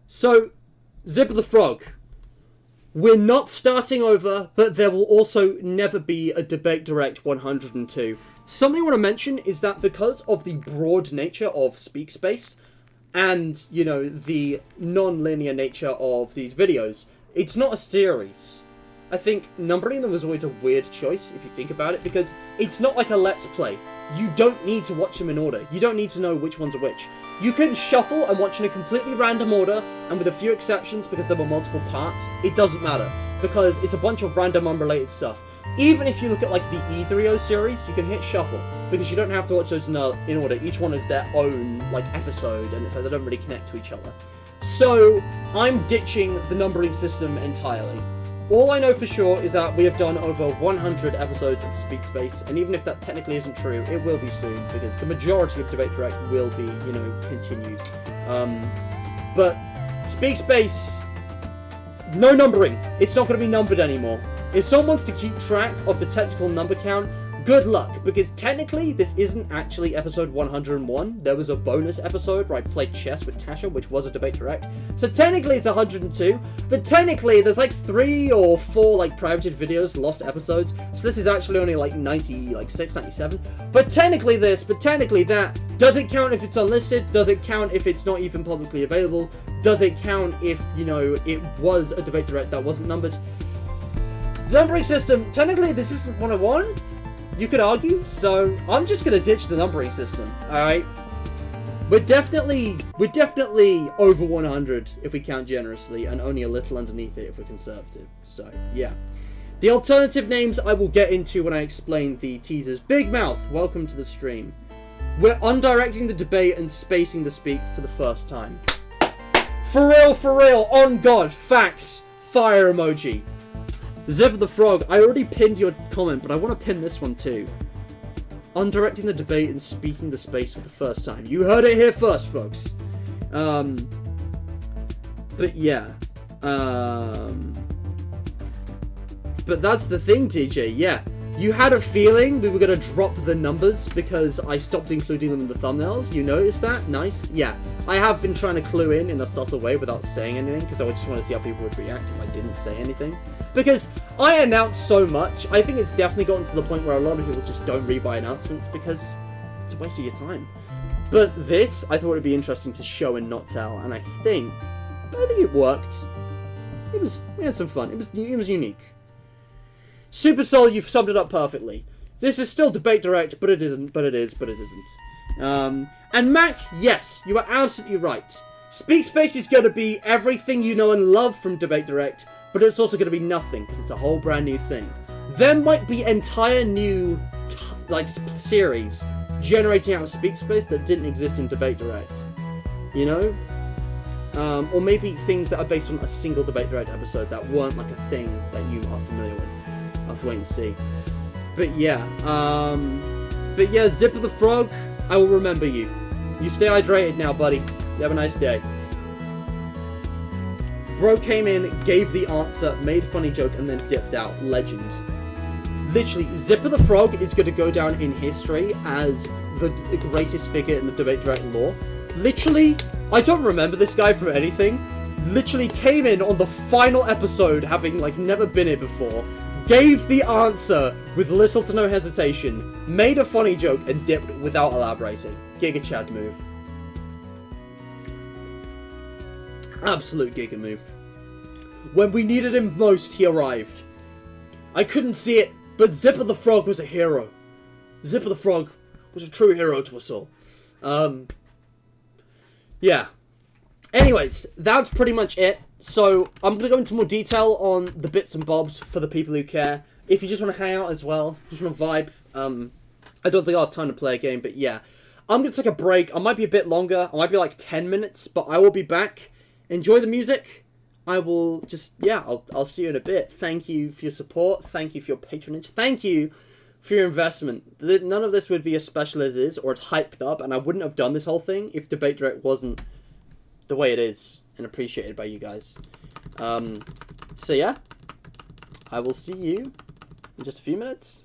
So, Zip of the Frog. We're not starting over, but there will also never be a Debate Direct 102. Something I want to mention is that because of the broad nature of Speak Space, and, you know, the non-linear nature of these videos, it's not a series. I think numbering them was always a weird choice, if you think about it, because it's not like a Let's Play. You don't need to watch them in order. You don't need to know which ones are which. You can shuffle and watch in a completely random order, and with a few exceptions, because there were multiple parts, it doesn't matter, because it's a bunch of random unrelated stuff. Even if you look at, like, the E3O series, you can hit shuffle, because you don't have to watch those in order. Each one is their own, like, episode, and it's like they don't really connect to each other. So, I'm ditching the numbering system entirely. All I know for sure is that we have done over 100 episodes of Speak Space, and even if that technically isn't true, it will be soon, because the majority of Debate Direct will be, you know, continued. But, Speak Space, no numbering. It's not going to be numbered anymore. If someone wants to keep track of the technical number count, good luck, because technically this isn't actually episode 101. There was a bonus episode where I played chess with Tasha, which was a Debate Direct. So technically it's 102, but technically there's like 3 or 4 like privated videos, lost episodes. So this is actually only like 96, 97. But technically this, but technically that. Does it count if it's unlisted? Does it count if it's not even publicly available? Does it count if, you know, it was a Debate Direct that wasn't numbered? Numbering system, technically this isn't 101, you could argue, so I'm just gonna ditch the numbering system, alright? We're definitely over 100 if we count generously, and only a little underneath it if we're conservative, so yeah. The alternative names I will get into when I explain the teasers. Big Mouth, welcome to the stream. We're undirecting the debate and spacing the speak for the first time. For real, on God, facts, fire emoji. Zip of the Frog, I already pinned your comment, but I want to pin this one too. Undirecting the debate and speaking the space for the first time. You heard it here first, folks. But yeah. But that's the thing, TJ, yeah. You had a feeling we were going to drop the numbers because I stopped including them in the thumbnails. You noticed that? Nice. Yeah. I have been trying to clue in a subtle way without saying anything because I just want to see how people would react if I didn't say anything. Because I announced so much, I think it's definitely gotten to the point where a lot of people just don't read my announcements because it's a waste of your time. But this, I thought it'd be interesting to show and not tell, and I think it worked. We had some fun. It was unique. Supercell, you've summed it up perfectly. This is still debate direct, but it isn't, but it is, but it isn't. And Mac, yes, you are absolutely right. Speak Space is going to be everything you know and love from debate direct, but it's also going to be nothing, because it's a whole brand new thing. There might be entire new, series generating out of Speak Space that didn't exist in debate direct. You know? Or maybe things that are based on a single debate direct episode that weren't like a thing that you are familiar with. I'll have to wait and see. But yeah, Zipper the Frog, I will remember you. You stay hydrated now, buddy. You have a nice day. Bro came in, gave the answer, made a funny joke, and then dipped out. Legend. Literally, Zipper the Frog is going to go down in history as the greatest figure in the debate direct lore. Literally, I don't remember this guy from anything. Literally came in on the final episode, having never been here before. Gave the answer with little to no hesitation, made a funny joke, and dipped without elaborating. Giga Chad move. Absolute Giga move. When we needed him most, he arrived. I couldn't see it, but Zipper the Frog was a hero. Zipper the Frog was a true hero to us all. Yeah. Anyways, that's pretty much it. So, I'm going to go into more detail on the bits and bobs for the people who care. If you just want to hang out as well, just want to vibe, I don't think I'll have time to play a game, but yeah. I'm going to take a break. I might be a bit longer. I might be 10 minutes, but I will be back. Enjoy the music. I will just, yeah, I'll see you in a bit. Thank you for your support. Thank you for your patronage. Thank you for your investment. None of this would be as special as it is, or it's hyped up, and I wouldn't have done this whole thing if Debate Direct wasn't the way it is and appreciated by you guys. So yeah, I will see you in just a few minutes.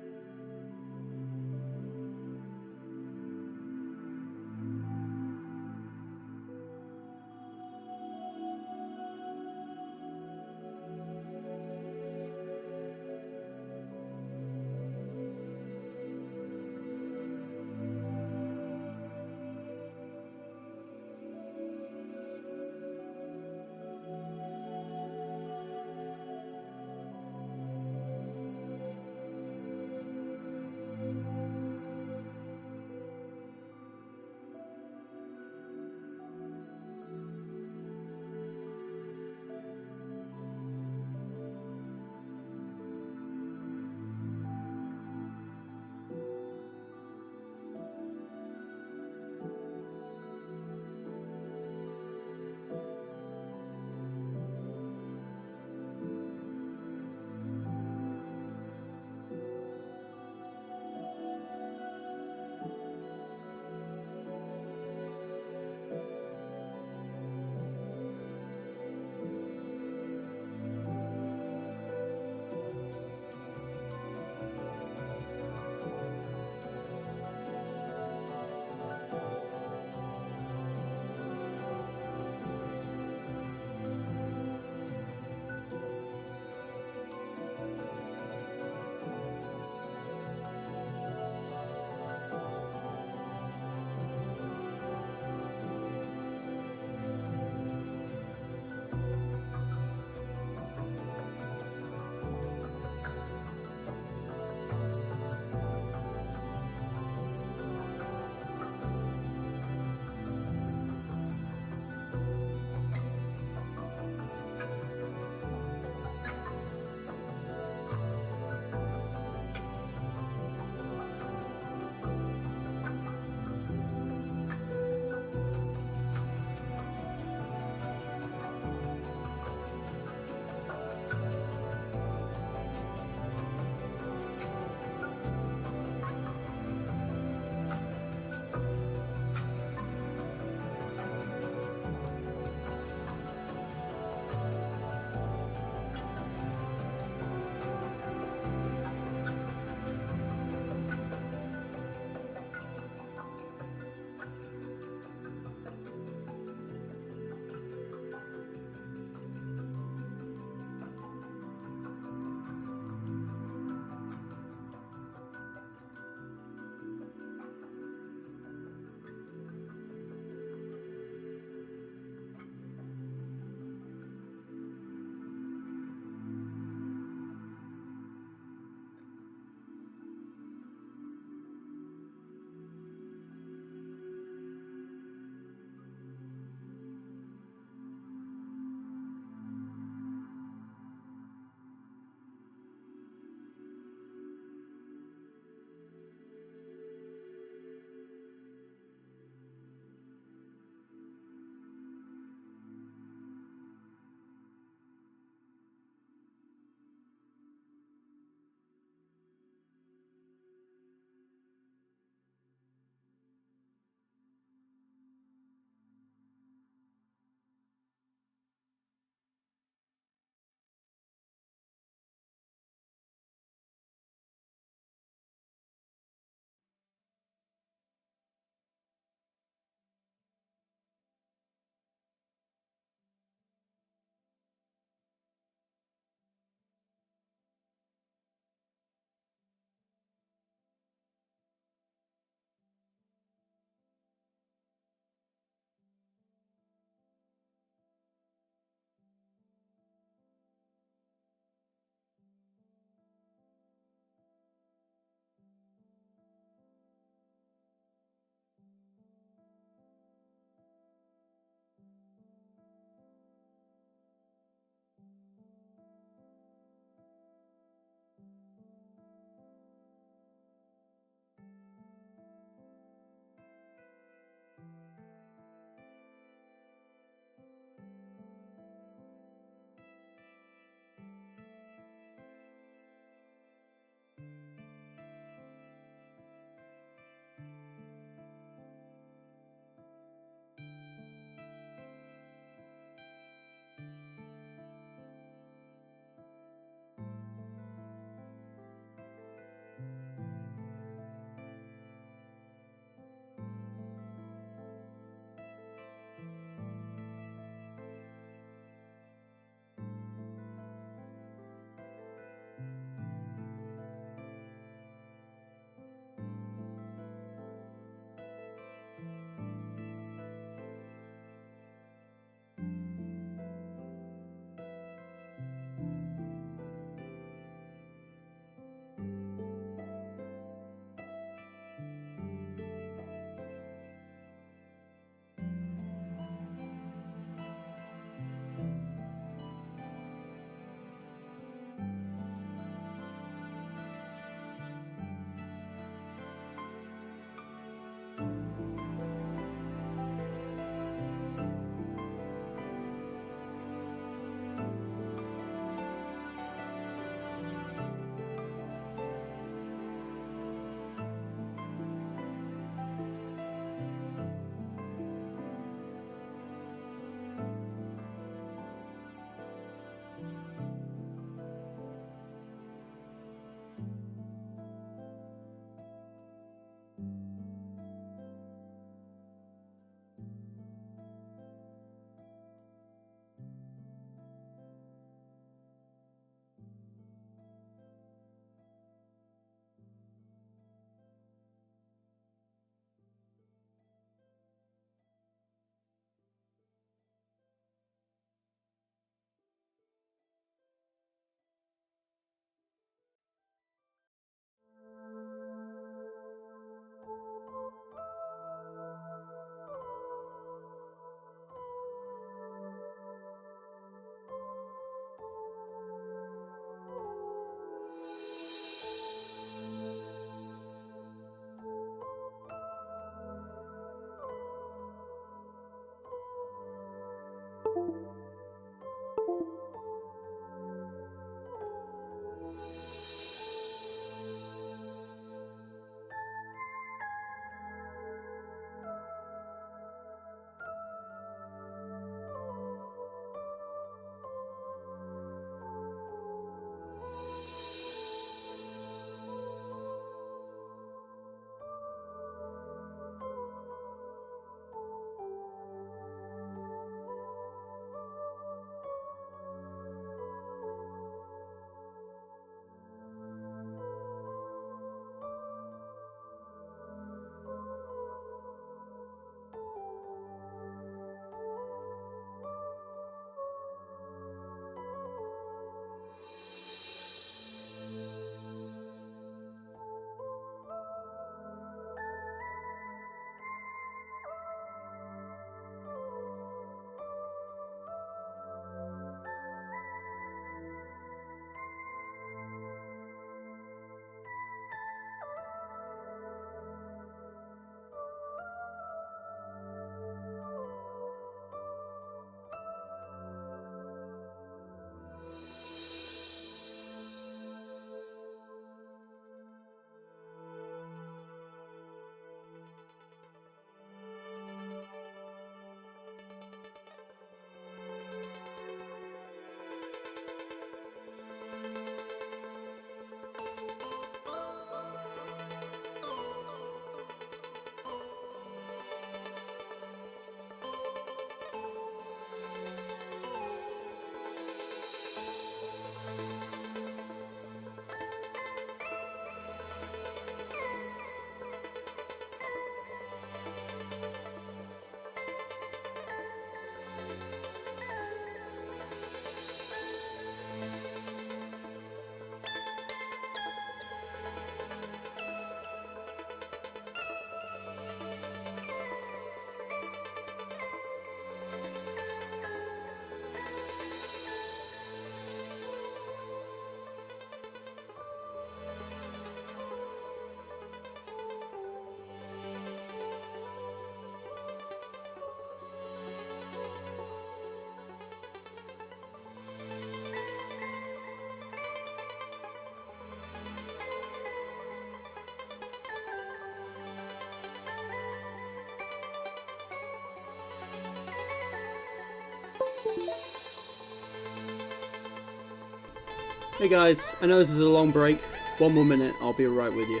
Hey guys, I know this is a long break. 1 more minute, I'll be right with you.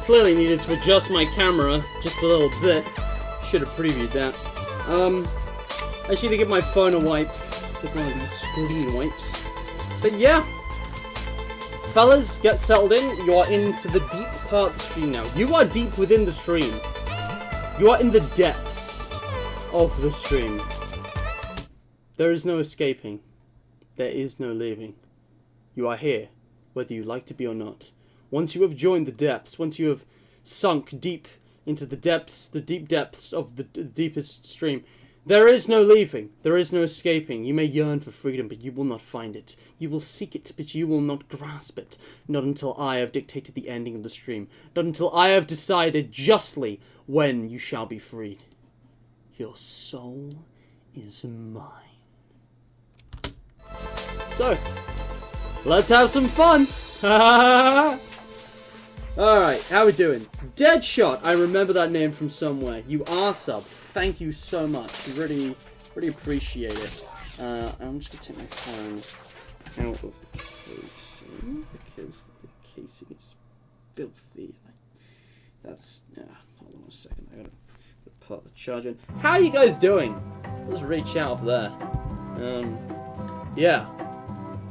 Clearly needed to adjust my camera just a little bit. Should have previewed that. I just need to give my phone a wipe with one of these screen wipes. But yeah, fellas, get settled in. You are in for the deep part of the stream now. You are deep within the stream. You are in the depths of the stream. There is no escaping. There is no leaving. You are here, whether you like to be or not. Once you have joined the depths, once you have sunk deep into the depths, the deep depths of the deepest stream, there is no leaving, there is no escaping. You may yearn for freedom, but you will not find it. You will seek it, but you will not grasp it. Not until I have dictated the ending of the stream. Not until I have decided justly when you shall be freed. Your soul is mine. So, let's have some fun! Alright, how we doing? Deadshot, I remember that name from somewhere. You are sub. Thank you so much. Really appreciate it. I'm just gonna take my phone out of the casing because the casing is filthy. That's hold on a second. I gotta put the charger in. How are you guys doing? Let's reach out for there. Yeah.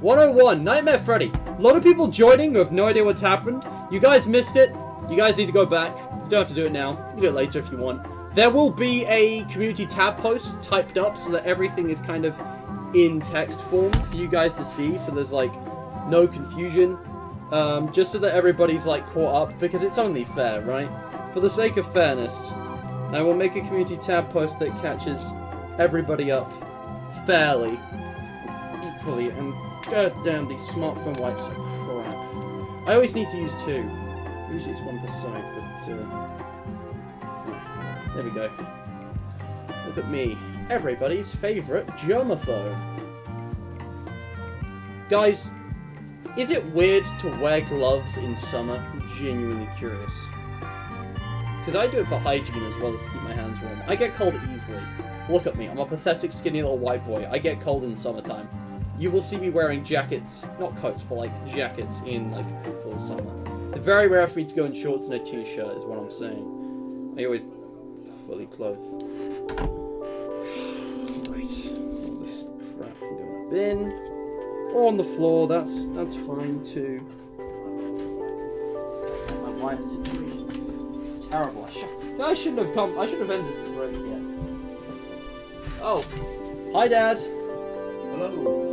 101, Nightmare Freddy. A lot of people joining who have no idea what's happened. You guys missed it. You guys need to go back. You don't have to do it now. You can do it later if you want. There will be a community tab post typed up so that everything is kind of in text form for you guys to see. So there's like no confusion. Just so that everybody's like caught up because it's only fair, right? For the sake of fairness, I will make a community tab post that catches everybody up fairly, equally, and god damn, these smartphone wipes are crap. I always need to use two. Usually it's one per side, but there we go. Look at me, everybody's favourite germaphobe. Guys, is it weird to wear gloves in summer? I'm genuinely curious. Because I do it for hygiene as well as to keep my hands warm. I get cold easily. Look at me, I'm a pathetic skinny little white boy. I get cold in summertime. You will see me wearing jackets, not coats, but like jackets in like full summer. It's very rare for me to go in shorts and a t-shirt is what I'm saying. I always fully clothed. Right, all this crap can go in the bin. Or on the floor, that's fine too. My wife's situation is terrible. I shouldn't have ended the break yet. Oh, hi Dad. Hello.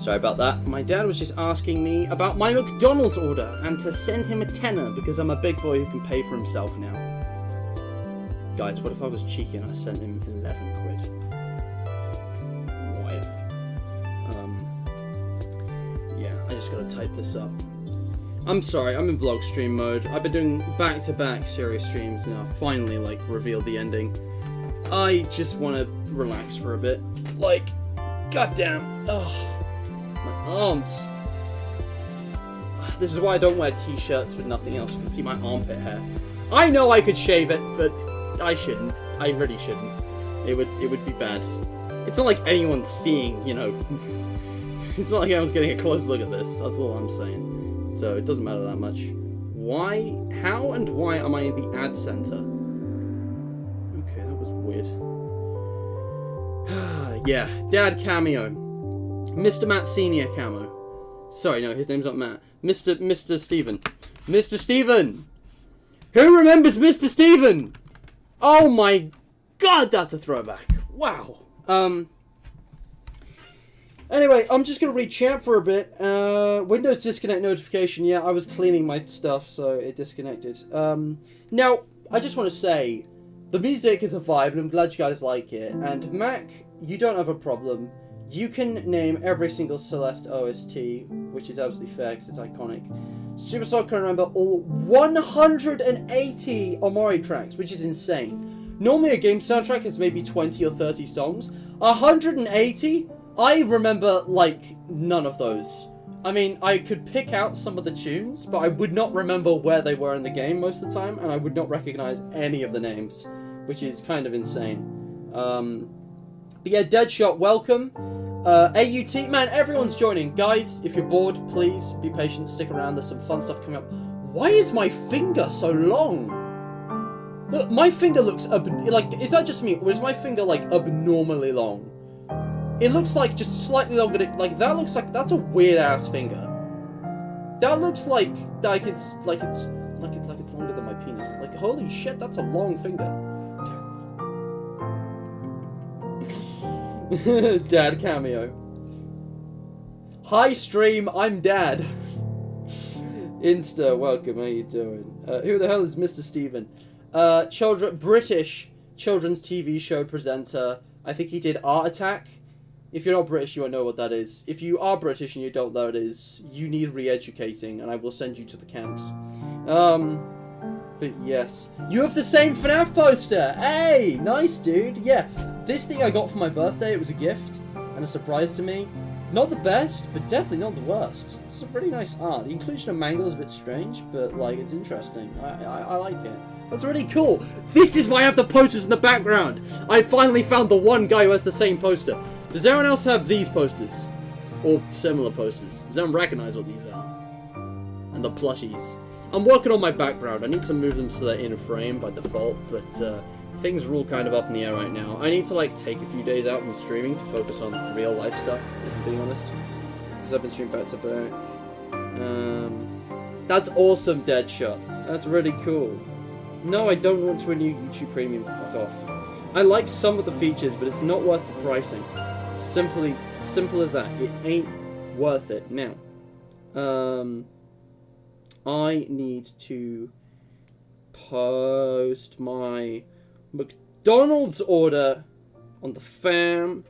Sorry about that. My dad was just asking me about my McDonald's order and to send him a tenner because I'm a big boy who can pay for himself now. Guys, what if I was cheeky and I sent him 11 quid? What if? Yeah, I just gotta type this up. I'm sorry, I'm in vlog stream mode. I've been doing back-to-back serious streams now. Finally, like, revealed the ending. I just want to relax for a bit. Like, goddamn. Oh, my arms. This is why I don't wear t-shirts with nothing else. You can see my armpit hair. I know I could shave it, but I shouldn't. I really shouldn't. It would be bad. It's not like anyone's seeing, you know. It's not like anyone's getting a close look at this. That's all I'm saying. So it doesn't matter that much. Why? How and why am I in the ad center? Okay, that was weird. Yeah, Dad cameo. Mr. Matt Senior camo. Sorry, no, his name's not Matt. Mr. Steven. Mr. Steven! Who remembers Mr. Steven? Oh my god, that's a throwback. Wow. Anyway, I'm just going to read chat for a bit. Windows disconnect notification. Yeah, I was cleaning my stuff, so it disconnected. Now, I just want to say, the music is a vibe, and I'm glad you guys like it. And Mac, you don't have a problem. You can name every single Celeste OST, which is absolutely fair, because it's iconic. Superstar can remember all 180 Omori tracks, which is insane. Normally a game soundtrack is maybe 20 or 30 songs. 180? I remember, like, none of those. I mean, I could pick out some of the tunes, but I would not remember where they were in the game most of the time, and I would not recognize any of the names, which is kind of insane. But yeah, Deadshot, welcome. AUT, man, everyone's joining. Guys, if you're bored, please be patient, stick around, there's some fun stuff coming up. Why is my finger so long? Look, my finger looks, like, is that just me, or is my finger, like, abnormally long? It looks like just slightly longer. Like that looks like that's a weird ass finger. That looks like it's longer than my penis. Like holy shit, that's a long finger. Dad cameo. Hi stream, I'm Dad. Insta, welcome. How you doing? Who the hell is Mr. Steven? British children's TV show presenter. I think he did Art Attack. If you're not British, you won't know what that is. If you are British and you don't know what it is, you need re-educating, and I will send you to the camps. But yes. You have the same FNAF poster! Hey! Nice, dude! Yeah, this thing I got for my birthday, it was a gift, and a surprise to me. Not the best, but definitely not the worst. It's a pretty nice art. The inclusion of mangle is a bit strange, but, like, it's interesting. I like it. That's really cool. This is why I have the posters in the background! I finally found the one guy who has the same poster. Does everyone else have these posters? Or similar posters? Does everyone recognize what these are? And the plushies. I'm working on my background. I need to move them so they're in frame by default, but things are all kind of up in the air right now. I need to like take a few days out from streaming to focus on real life stuff, if I'm being honest. Because I've been streaming back to back. That's awesome, Deadshot. That's really cool. No, I don't want to renew YouTube Premium. Fuck off. I like some of the features, but it's not worth the pricing. Simple as that. It ain't worth it. Now, I need to post my McDonald's order on the fam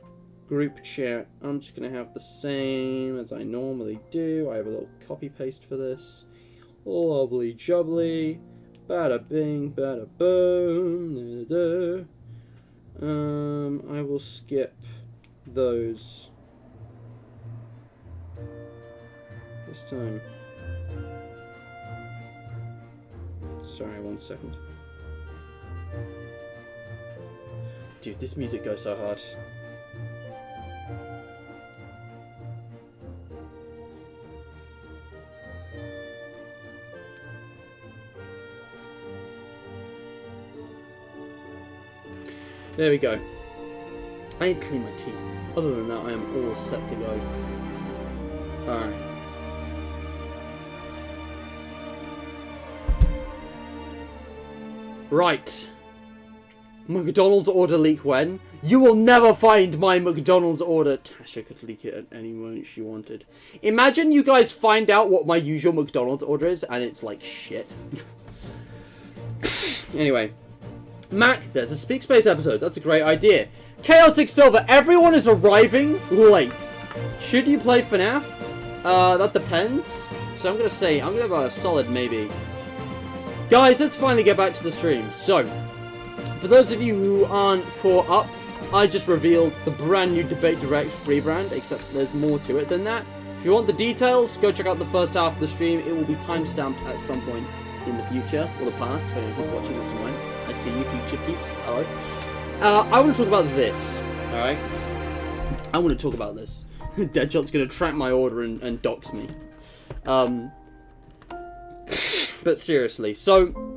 group chat. I'm just going to have the same as I normally do. I have a little copy paste for this. Lovely jubbly. Bada bing, bada boom. Da, da. I will skip those this time. Sorry, 1 second. Dude, this music goes so hard. There we go. I need to clean my teeth. Other than that, I am all set to go. Alright. Right. McDonald's order leak when? You will never find my McDonald's order. Tasha could leak it at any moment she wanted. Imagine you guys find out what my usual McDonald's order is, and it's like shit. Anyway. Mac, there's a Speak Space episode. That's a great idea. Chaotic Silver, everyone is arriving late. Should you play FNAF? That depends. So I'm gonna say, I'm gonna have a solid maybe. Guys, let's finally get back to the stream. So, for those of you who aren't caught up, I just revealed the brand new Debate Direct rebrand, except there's more to it than that. If you want the details, go check out the first half of the stream. It will be timestamped at some point in the future, or the past, depending on who's watching this and when. I see you, future peeps. Hello. I want to talk about this, alright? I want to talk about this. Deadshot's going to track my order and dox me. But seriously, so...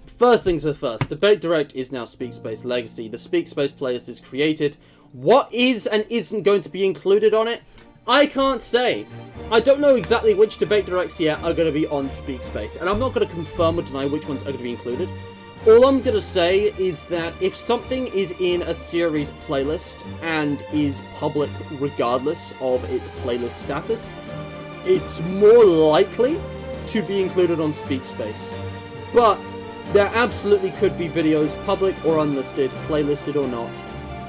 First things are first, Debate Direct is now Speak Space Legacy. The Speak Space playlist is created. What is and isn't going to be included on it? I can't say. I don't know exactly which Debate Directs yet are going to be on Speak Space, and I'm not going to confirm or deny which ones are going to be included. All I'm going to say is that if something is in a series playlist and is public regardless of its playlist status, it's more likely to be included on Speak Space. But there absolutely could be videos, public or unlisted, playlisted or not,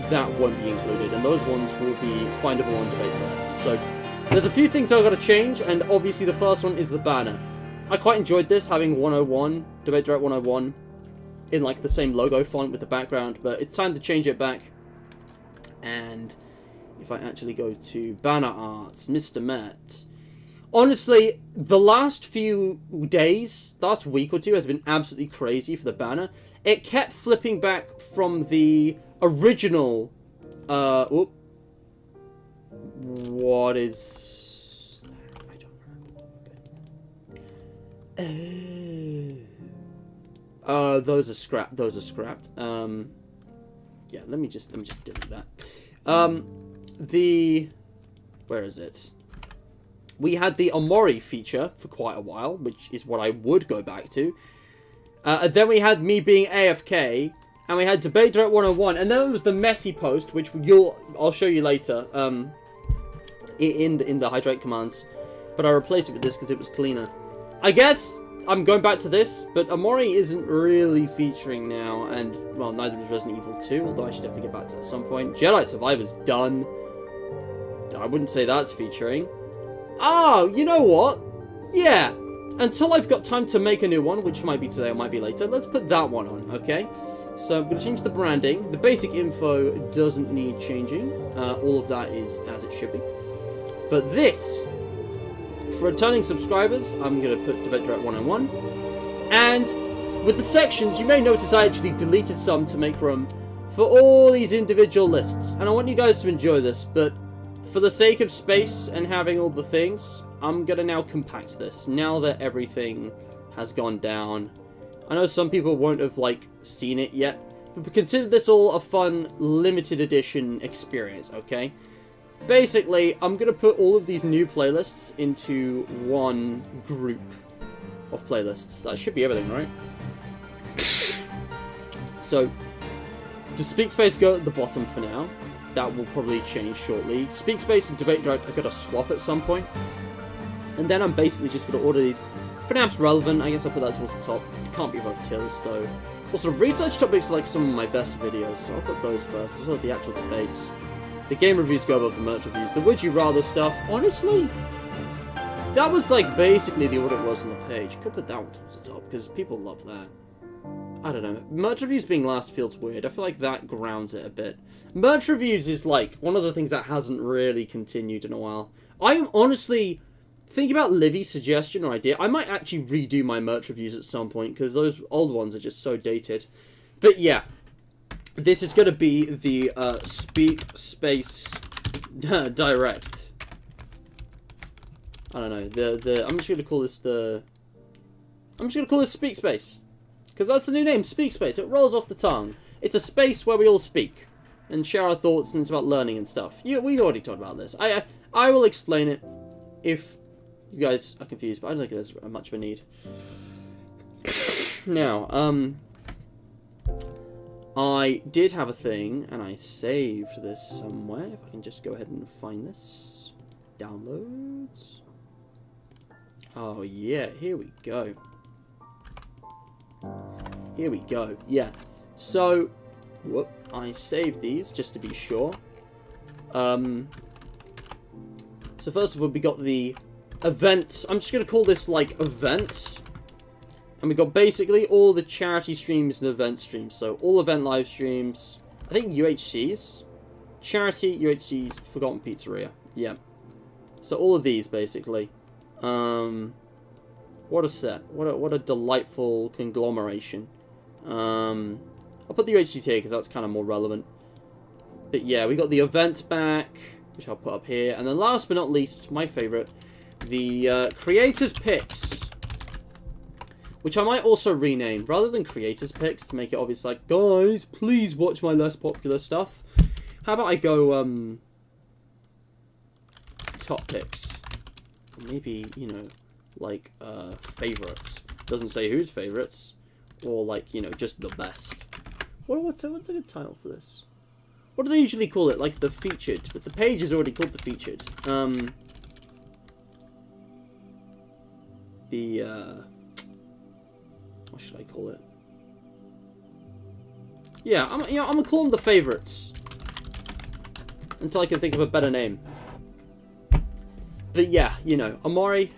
that won't be included, and those ones will be findable on Debate Direct. So, there's a few things I've got to change, and obviously the first one is the banner. I quite enjoyed this, having 101, Debate Direct 101, in like the same logo font with the background, but it's time to change it back. And if I actually go to banner arts, Mr. Matt, honestly, the last few days, last week or two has been absolutely crazy for the banner. It kept flipping back from the original, what is, I don't remember. Those are scrapped. Yeah, let me just delete that. Where is it? We had the Omori feature for quite a while, which is what I would go back to. And then we had me being AFK, and we had Debate Direct 101, and then there was the messy post, which I'll show you later, in the hydrate commands. But I replaced it with this because it was cleaner. I guess I'm going back to this, but Omori isn't really featuring now, and, well, neither is Resident Evil 2, although I should definitely get back to it at some point. Jedi Survivor's done. I wouldn't say that's featuring. Oh, you know what? Yeah. Until I've got time to make a new one, which might be today or might be later, let's put that one on, okay? So I'm going to change the branding. The basic info doesn't need changing. All of that is as it should be. But this, for returning subscribers, I'm going to put Debate Direct 101. And with the sections, you may notice I actually deleted some to make room for all these individual lists. And I want you guys to enjoy this, but for the sake of space and having all the things, I'm going to now compact this, now that everything has gone down. I know some people won't have, like, seen it yet, but consider this all a fun, limited edition experience, okay? Basically, I'm going to put all of these new playlists into one group of playlists. That should be everything, right? So, does Speak Space go at the bottom for now? That will probably change shortly. Speak Space and Debate Direct are going to swap at some point. And then I'm basically just going to order these. FNAF's relevant, I guess I'll put that towards the top. It can't be above tier list though. Also, research topics are like some of my best videos, so I'll put those first, as well as the actual debates. The game reviews go above the merch reviews. The Would You Rather stuff, honestly, that was like basically the order it was on the page. Could put that one towards the top, because people love that. I don't know. Merch reviews being last feels weird. I feel like that grounds it a bit. Merch reviews is like one of the things that hasn't really continued in a while. I'm honestly thinking about Livy's suggestion or idea. I might actually redo my merch reviews at some point because those old ones are just so dated. But yeah, this is going to be the Speak Space Direct. I don't know. I'm just going to call this Speak Space. Because that's the new name, Speak Space. It rolls off the tongue. It's a space where we all speak and share our thoughts, and it's about learning and stuff. We already talked about this. I will explain it if you guys are confused, but I don't think there's much of a need. Now, I did have a thing, and I saved this somewhere. If I can just go ahead and find this. Downloads. Oh, yeah. Here we go. Here we go. Yeah. So, whoop. I saved these, just to be sure. So, first of all, we got the events. I'm just going to call this, like, events. And we got basically all the charity streams and event streams. So, all event live streams. I think UHCs. Charity, UHCs, Forgotten Pizzeria. Yeah. So, all of these, basically. What a set. What a delightful conglomeration. I'll put the UHCs here because that's kind of more relevant. But yeah, we got the event back, which I'll put up here. And then last but not least, my favourite, the Creators Picks. Which I might also rename, rather than Creators Picks, to make it obvious, like, guys, please watch my less popular stuff. How about I go, Top Picks. Maybe, you know, like, favourites. Doesn't say whose favourites. Or, like, you know, just the best. What's a good title for this? What do they usually call it? Like, the featured. But the page is already called the featured. What should I call it? Yeah, I'm gonna call them the favourites. Until I can think of a better name. But yeah, you know, Amari,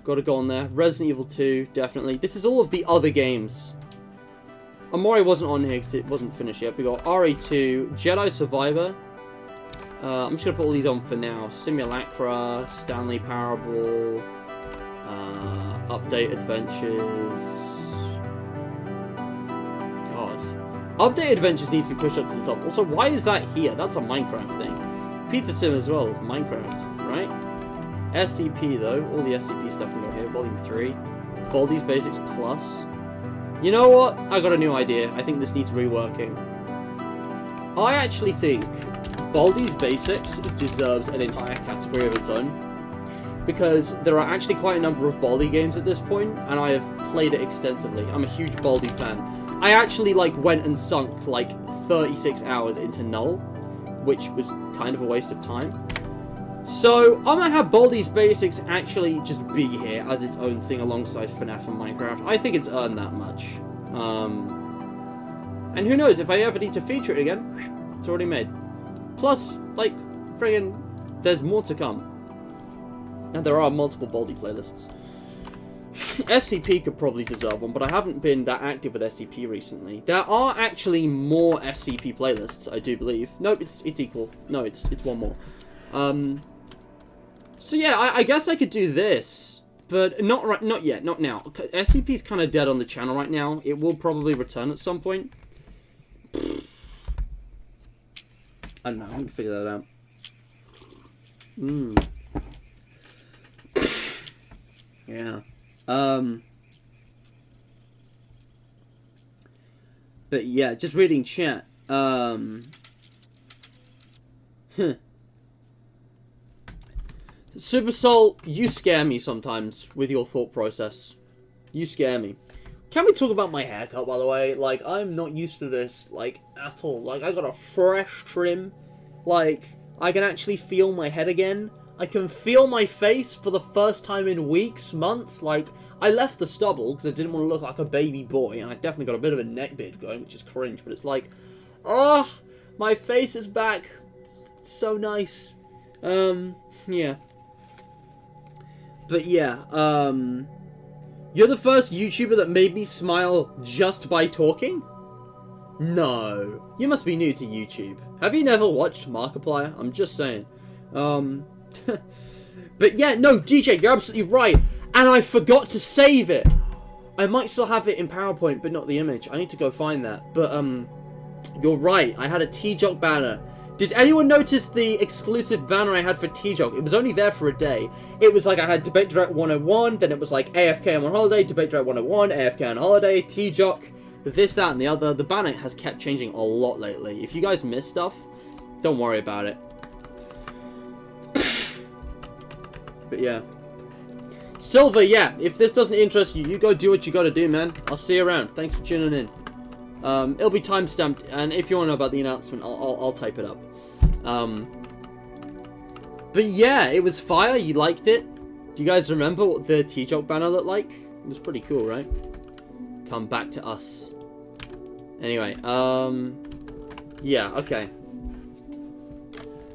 gotta go on there. Resident Evil 2, definitely. This is all of the other games. Amari wasn't on here because it wasn't finished yet. We got RE2, Jedi Survivor. I'm just gonna put all these on for now. Simulacra, Stanley Parable, Update Adventures. God. Update Adventures needs to be pushed up to the top. Also, why is that here? That's a Minecraft thing. Pizza Sim as well, Minecraft, right? SCP though, all the SCP stuff can go here. Volume 3. Baldi's Basics Plus. You know what? I got a new idea. I think this needs reworking. I actually think Baldi's Basics deserves an entire category of its own. Because there are actually quite a number of Baldi games at this point, and I have played it extensively. I'm a huge Baldi fan. I actually, like, went and sunk, like, 36 hours into Null, which was kind of a waste of time. So, I'm gonna have Baldi's Basics actually just be here as its own thing alongside FNAF and Minecraft. I think it's earned that much. And who knows, if I ever need to feature it again, it's already made. Plus, like, friggin', there's more to come. And there are multiple Baldi playlists. SCP could probably deserve one, but I haven't been that active with SCP recently. There are actually more SCP playlists, I do believe. Nope, it's equal. No, it's one more. So yeah, I guess I could do this, but not yet, not now. SCP's kind of dead on the channel right now. It will probably return at some point. I don't know, I'm gonna figure that out. Yeah. But yeah, just reading chat. Super Soul, you scare me sometimes with your thought process. You scare me. Can we talk about my haircut, by the way? Like, I'm not used to this, like, at all. Like, I got a fresh trim. Like, I can actually feel my head again. I can feel my face for the first time in weeks, months. Like, I left the stubble because I didn't want to look like a baby boy. And I definitely got a bit of a neck beard going, which is cringe. But it's like, oh, my face is back. It's so nice. Yeah. But yeah, you're the first YouTuber that made me smile just by talking? No. You must be new to YouTube. Have you never watched Markiplier? I'm just saying. But yeah, no, DJ, you're absolutely right. And I forgot to save it. I might still have it in PowerPoint, but not the image. I need to go find that. But, you're right. I had a T-Jock banner. Did anyone notice the exclusive banner I had for T-Jock? It was only there for a day. It was like I had Debate Direct 101, then it was like AFK I'm on holiday, Debate Direct 101, AFK on holiday, T-Jock, this, that, and the other. The banner has kept changing a lot lately. If you guys miss stuff, don't worry about it. But yeah. Silver, yeah, if this doesn't interest you, you go do what you gotta do, man. I'll see you around. Thanks for tuning in. It'll be timestamped, and if you want to know about the announcement, I'll type it up. But yeah, it was fire. You liked it. Do you guys remember what the T-Jock banner looked like? It was pretty cool, right? Come back to us. Anyway, yeah, okay.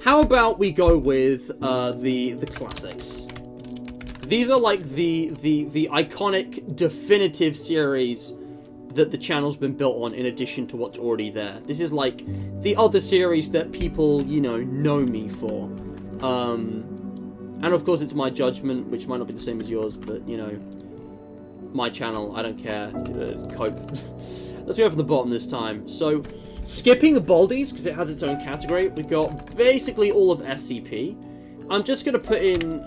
How about we go with the classics? These are like the iconic, definitive series that the channel's been built on in addition to what's already there. This is like the other series that people, you know me for. And of course it's my judgment, which might not be the same as yours, but, you know, my channel, I don't care. Cope. Let's go from the bottom this time. So, skipping the Baldies, because it has its own category, we've got basically all of SCP. I'm just going to put in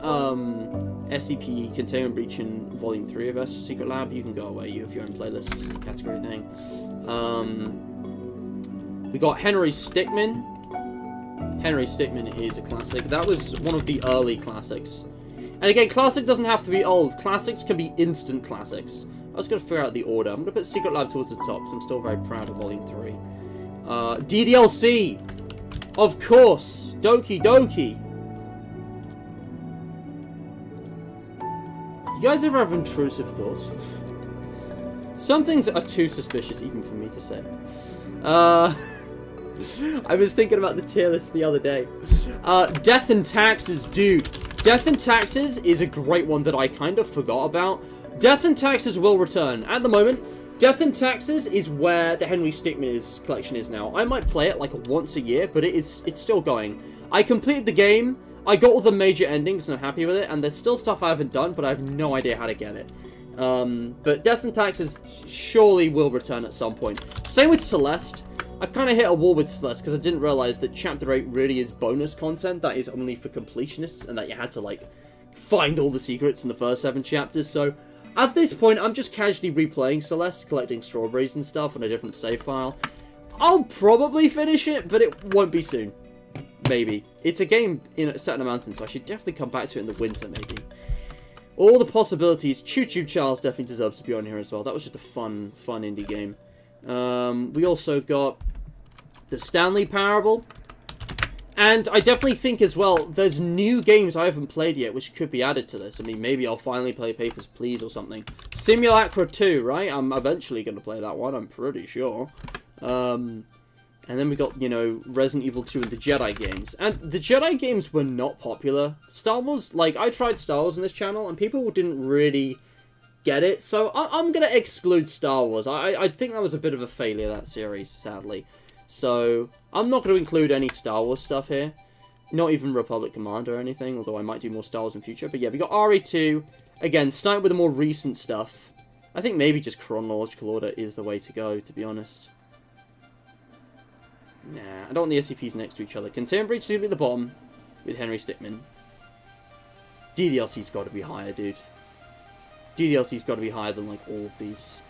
SCP Containment Breach in Volume 3 of S Secret Lab. You can go away, you have your own playlist category thing. We got Henry Stickmin. Henry Stickmin is a classic. That was one of the early classics. And again, classic doesn't have to be old. Classics can be instant classics. I was going to figure out the order. I'm going to put Secret Lab towards the top, because I'm still very proud of Volume 3. DDLC! Of course! Doki Doki! You guys ever have intrusive thoughts? Some things are too suspicious even for me to say. I was thinking about the tier list the other day. Death and Taxes, dude. Death and Taxes is a great one that I kind of forgot about. Death and Taxes will return. At the moment, Death and Taxes is where the Henry Stickmin collection is now. I might play it like once a year, but it's still going. I completed the game. I got all the major endings and I'm happy with it. And there's still stuff I haven't done, but I have no idea how to get it. But Death and Taxes surely will return at some point. Same with Celeste. I kind of hit a wall with Celeste because I didn't realize that Chapter 8 really is bonus content that is only for completionists and that you had to, like, find all the secrets in the first 7 chapters. So, at this point, I'm just casually replaying Celeste, collecting strawberries and stuff on a different save file. I'll probably finish it, but it won't be soon. Maybe. It's a game set in a mountain, so I should definitely come back to it in the winter, maybe. All the possibilities. Choo Choo Charles definitely deserves to be on here as well. That was just a fun indie game. We also got the Stanley Parable. And I definitely think as well, there's new games I haven't played yet which could be added to this. I mean, maybe I'll finally play Papers, Please or something. Simulacra 2, right? I'm eventually going to play that one, I'm pretty sure. And then we got, you know, Resident Evil 2 and the Jedi games. And the Jedi games were not popular. Star Wars, like, I tried Star Wars on this channel and people didn't really get it. So I'm going to exclude Star Wars. I think that was a bit of a failure, that series, sadly. So I'm not going to include any Star Wars stuff here. Not even Republic Command or anything, although I might do more Star Wars in future. But yeah, we got Aria 2. Again, starting with the more recent stuff. I think maybe just chronological order is the way to go, to be honest. Nah, I don't want the SCPs next to each other. Containment Breach is going to be at the bottom with Henry Stickmin. DDLC's got to be higher, dude. DDLC's got to be higher than, like, all of these.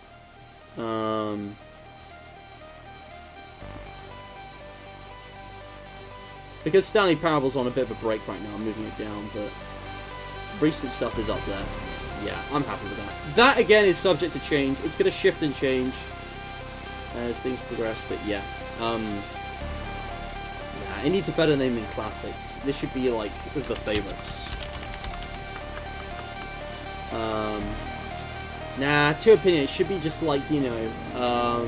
Because Stanley Parable's on a bit of a break right now, I'm moving it down, but recent stuff is up there. Yeah, I'm happy with that. That, again, is subject to change. It's going to shift and change as things progress, but yeah. It needs a better name than Classics. This should be, like, the favorites. Nah, to opinion, it should be just, like, you know,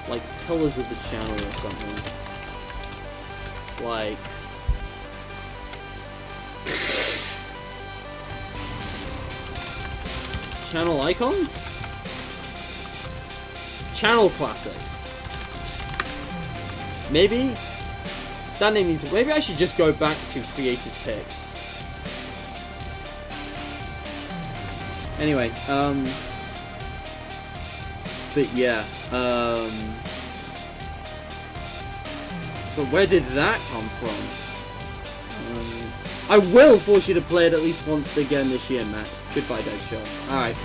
like, Pillars of the Channel or something. Like... Channel Icons? Channel Classics. Maybe? That name needs... Maybe I should just go back to Creative Picks. Anyway, but yeah, but where did that come from? I will force you to play it at least once again this year, Matt. Goodbye, Dave Show. Alright.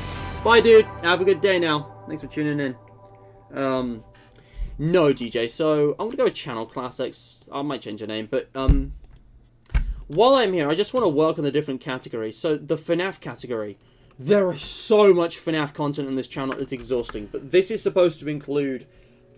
Bye, dude. Have a good day now. Thanks for tuning in. No, DJ. So, I'm gonna go with Channel Classics. I might change the name, but, while I'm here, I just want to work on the different categories. So, the FNAF category. There is so much FNAF content on this channel, it's exhausting. But this is supposed to include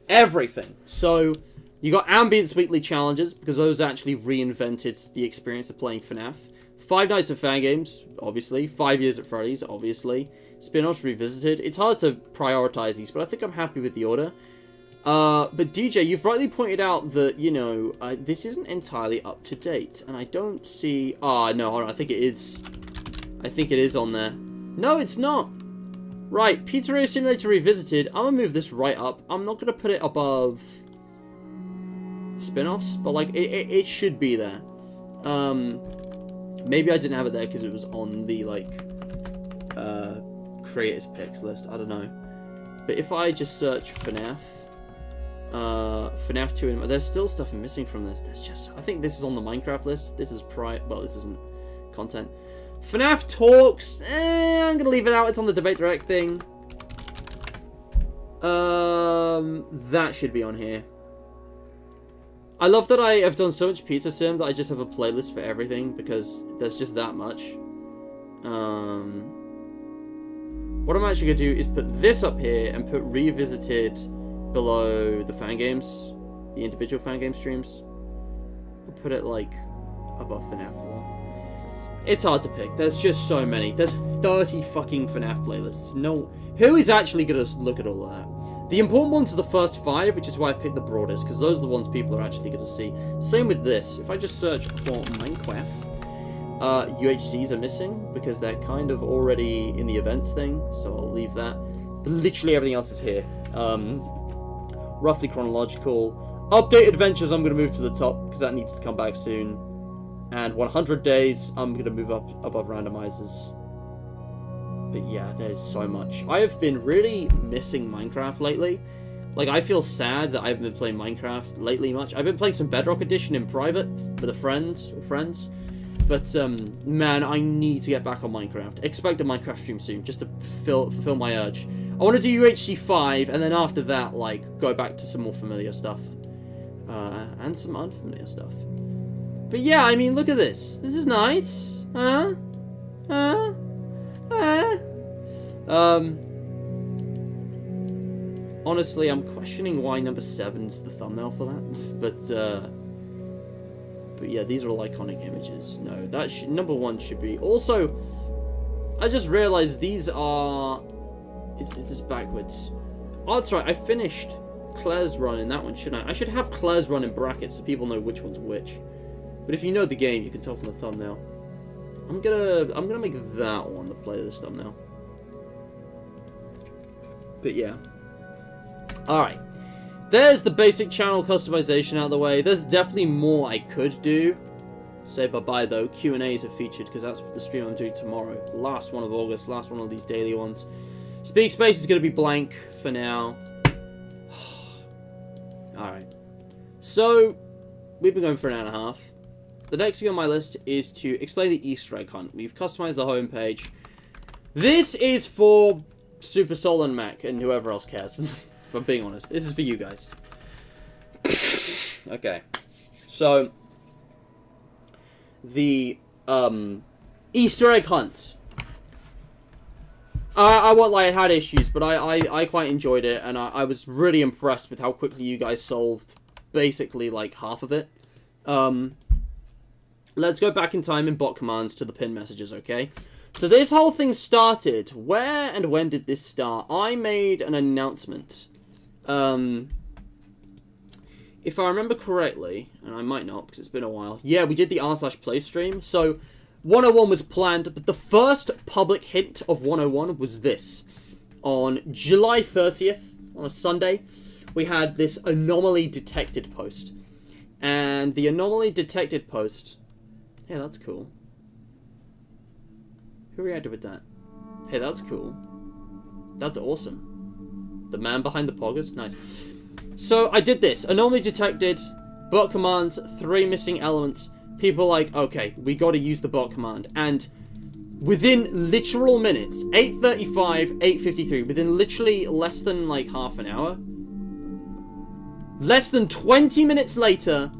everything. So, you got Ambience Weekly Challenges, because those actually reinvented the experience of playing FNAF. 5 Nights at Fan Games, obviously. 5 Years at Freddy's, obviously. Spin-offs revisited. It's hard to prioritize these, but I think I'm happy with the order. But DJ, you've rightly pointed out that, you know, this isn't entirely up to date. And I don't see... Ah, no, hold on, I think it is. I think it is on there. No, it's not. Right, Pizzeria Simulator Revisited. I'm gonna move this right up. I'm not gonna put it above spin-offs, but, like, it should be there. Maybe I didn't have it there because it was on the, like, creators picks list. I don't know. But if I just search FNAF... FNAF 2, and there's still stuff missing from this. There's just, I think this is on the Minecraft list. This is well, this isn't content. FNAF Talks, I'm gonna leave it out. It's on the Debate Direct thing. That should be on here. I love that I have done so much Pizza Sim that I just have a playlist for everything because there's just that much. What I'm actually gonna do is put this up here and put Revisited below the fan games, the individual fan game streams. I'll put it like above FNAF 4. It's hard to pick. There's just so many. There's 30 fucking FNAF playlists. No, who is actually gonna look at all of that? The important ones are the first 5, which is why I've picked the broadest, because those are the ones people are actually gonna see. Same with this. If I just search for Minecraft, UHCs are missing because they're kind of already in the events thing, so I'll leave that. But literally everything else is here. Roughly chronological. Update adventures I'm going to move to the top because that needs to come back soon. And 100 days I'm going to move up above randomizers. But yeah, there's so much. I have been really missing Minecraft lately. Like, I feel sad that I haven't been playing Minecraft lately much. I've been playing some Bedrock Edition in private with a friend or friends. But, man, I need to get back on Minecraft. Expect a Minecraft stream soon, just to fulfill my urge. I want to do UHC 5, and then after that, like, go back to some more familiar stuff. And some unfamiliar stuff. But yeah, I mean, look at this. This is nice. Honestly, I'm questioning why number 7's the thumbnail for that. But yeah, these are all iconic images. No, that number 1 should be. Also, I just realized these are... Is this backwards? Oh, that's right. I finished Claire's run in that one, shouldn't I? I should have Claire's run in brackets so people know which one's which. But if you know the game, you can tell from the thumbnail. I'm gonna make that one the playlist thumbnail. But yeah. Alright. There's the basic channel customization out of the way. There's definitely more I could do. Say bye-bye though. Q&As are featured because that's the stream I'm doing tomorrow. Last one of August. Last one of these daily ones. Speak Space is going to be blank for now. Alright. So, we've been going for an hour and a half. The next thing on my list is to explain the Easter egg hunt. We've customized the homepage. This is for Super Soul and Mac and whoever else cares. If I'm being honest. This is for you guys. Okay. So, the Easter egg hunt. I won't lie, it had issues, but I quite enjoyed it, and I was really impressed with how quickly you guys solved basically like half of it. Let's go back in time in bot commands to the pin messages, okay? So this whole thing started. Where and when did this start? I made an announcement. If I remember correctly, and I might not because it's been a while. Yeah, we did the r/play stream. So 101 was planned, but the first public hint of 101 was this. On July 30th, on a Sunday, we had this anomaly detected post. And the anomaly detected post... Yeah, that's cool. Who reacted with that? Hey, that's cool. That's awesome. The man behind the poggers? Nice. So, I did this. Anomaly detected, bot commands, 3 missing elements. People like, okay, we gotta use the bot command. And within literal minutes, 8:35, 8:53, within literally less than like half an hour, less than 20 minutes later,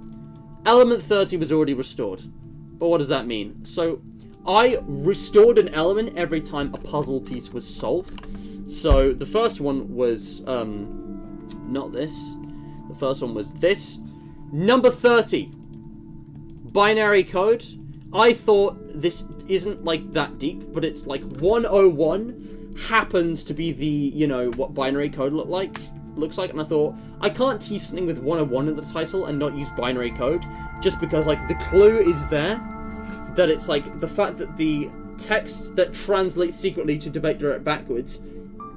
element 30 was already restored. But what does that mean? So, I restored an element every time a puzzle piece was solved. So the first one was not this. The first one was this. Number 30. Binary code. I thought this isn't like that deep, but it's like 101 happens to be the, you know, what binary code looks like, and I thought I can't tease something with 101 in the title and not use binary code, just because like the clue is there, that it's like the fact that the text that translates secretly to debate direct backwards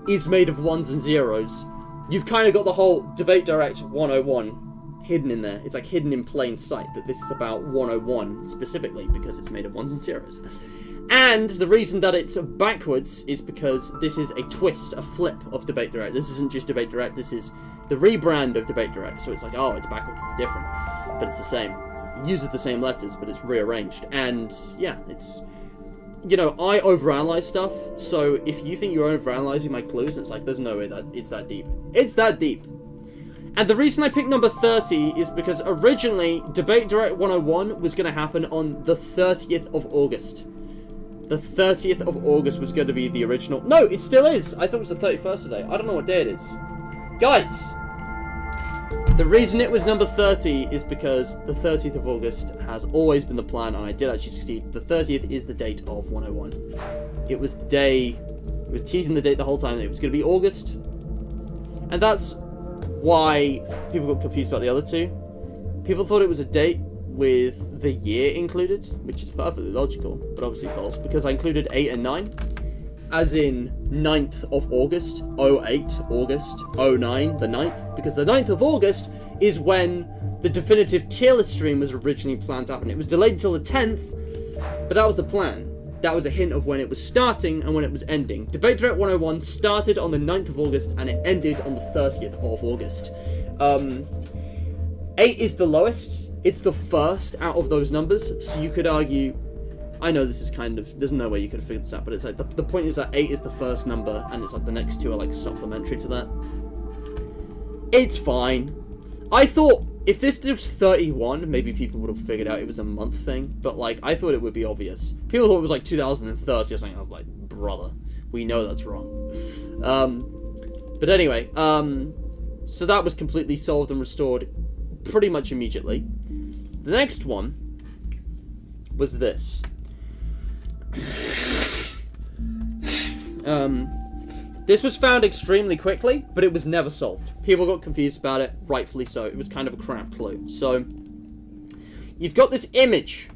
is made of ones and zeros. You've kind of got the whole debate direct 101 hidden in there. It's like hidden in plain sight that this is about 101 specifically because it's made of ones and zeros. And the reason that it's backwards is because this is a twist, a flip of debate direct. This isn't just debate direct, this is the rebrand of debate direct. So it's like, oh, it's backwards, it's different, but it's the same. It uses the same letters, but it's rearranged. And yeah, it's, you know, I overanalyze stuff, so if you think you're overanalyzing my clues, it's like, there's no way that it's that deep. It's that deep. And the reason I picked number 30 is because originally, Debate Direct 101 was going to happen on the 30th of August. The 30th of August was going to be the original. No, it still is. I thought it was the 31st today. I don't know what day it is. Guys, the reason it was number 30 is because the 30th of August has always been the plan, and I did actually succeed. The 30th is the date of 101. It was the day, it was teasing the date the whole time that it was going to be August. And that's why people got confused about the other two. People thought it was a date with the year included, which is perfectly logical, but obviously false, because I included 8 and 9. As in 9th of August, 08 August, 09 the 9th, because the 9th of August is when the definitive tier list stream was originally planned to happen. It was delayed until the 10th, but that was the plan. That was a hint of when it was starting and when it was ending. Debate Direct 101 started on the 9th of August and it ended on the 30th of August. 8 is the lowest. It's the first out of those numbers, so you could argue, I know this is kind of, there's no way you could have figured this out, but it's like, the point is that 8 is the first number, and it's like the next two are like supplementary to that. It's fine. I thought, if this was 31, maybe people would have figured out it was a month thing, but like, I thought it would be obvious. People thought it was like 2030 or something, I was like, brother, we know that's wrong. But anyway, so that was completely solved and restored pretty much immediately. The next one was this. This was found extremely quickly, but it was never solved. People got confused about it, rightfully so. It was kind of a crap clue. So, you've got this image.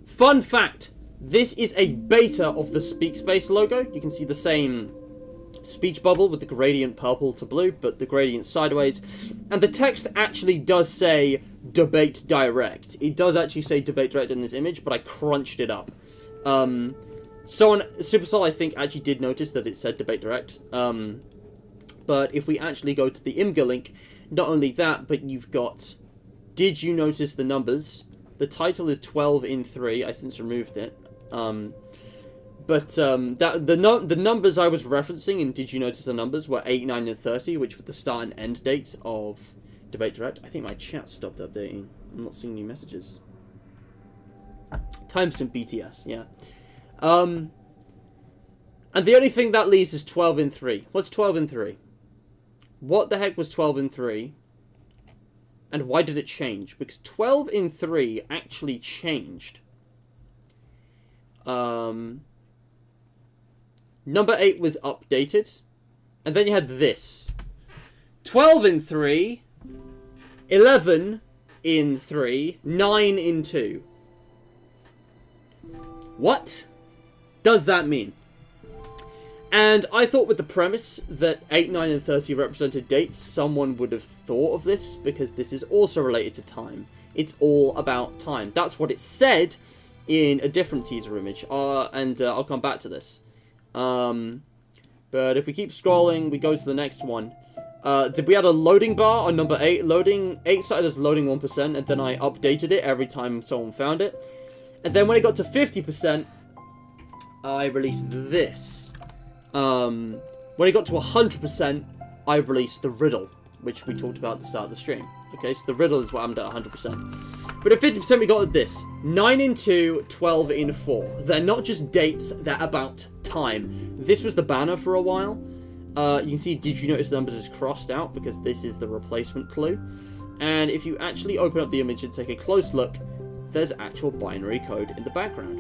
Fun fact, this is a beta of the SpeakSpace logo. You can see the same speech bubble with the gradient purple to blue, but the gradient sideways. And the text actually does say Debate Direct. It does actually say Debate Direct in this image, but I crunched it up. Someone, Superstar, I think, actually did notice that it said Debate Direct. But if we actually go to the Imgur link, not only that, but you've got, did you notice the numbers? The title is 12 in 3. I since removed it. The numbers I was referencing in Did You Notice the Numbers were 8, 9, and 30, which were the start and end dates of Debate Direct. I think my chat stopped updating. I'm not seeing new messages. Timestamp BTS, yeah. And the only thing that leaves is 12 in 3. What's 12 in 3? What the heck was 12 in 3? And why did it change? Because 12 in 3 actually changed. Number 8 was updated. And then you had this. 12 in 3. 11 in 3. 9 in 2. What does that mean? And I thought with the premise that 8, 9, and 30 represented dates, someone would have thought of this, because this is also related to time. It's all about time. That's what it said in a different teaser image, and I'll come back to this. But if we keep scrolling, we go to the next one. We had a loading bar on number 8. 8 started as loading 1%, and then I updated it every time someone found it. And then when it got to 50%, I released this. When it got to 100%, I released the riddle, which we talked about at the start of the stream. Okay, so the riddle is what happened at 100%. But at 50% we got this. 9 in 2, 12 in 4. They're not just dates, they're about time. This was the banner for a while. You can see, did you notice the numbers is crossed out? Because this is the replacement clue. And if you actually open up the image and take a close look, there's actual binary code in the background.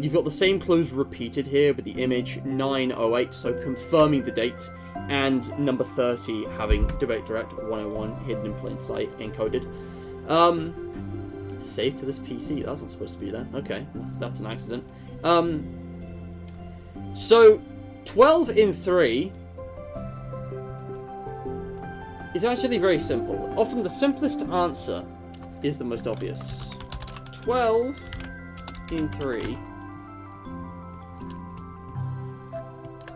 You've got the same clues repeated here with the image 908, so confirming the date, and number 30 having Debate Direct 101 hidden in plain sight encoded. Save to this PC. That's not supposed to be there. Okay, that's an accident. So 12 in 3 is actually very simple. Often the simplest answer is the most obvious. 12 in 3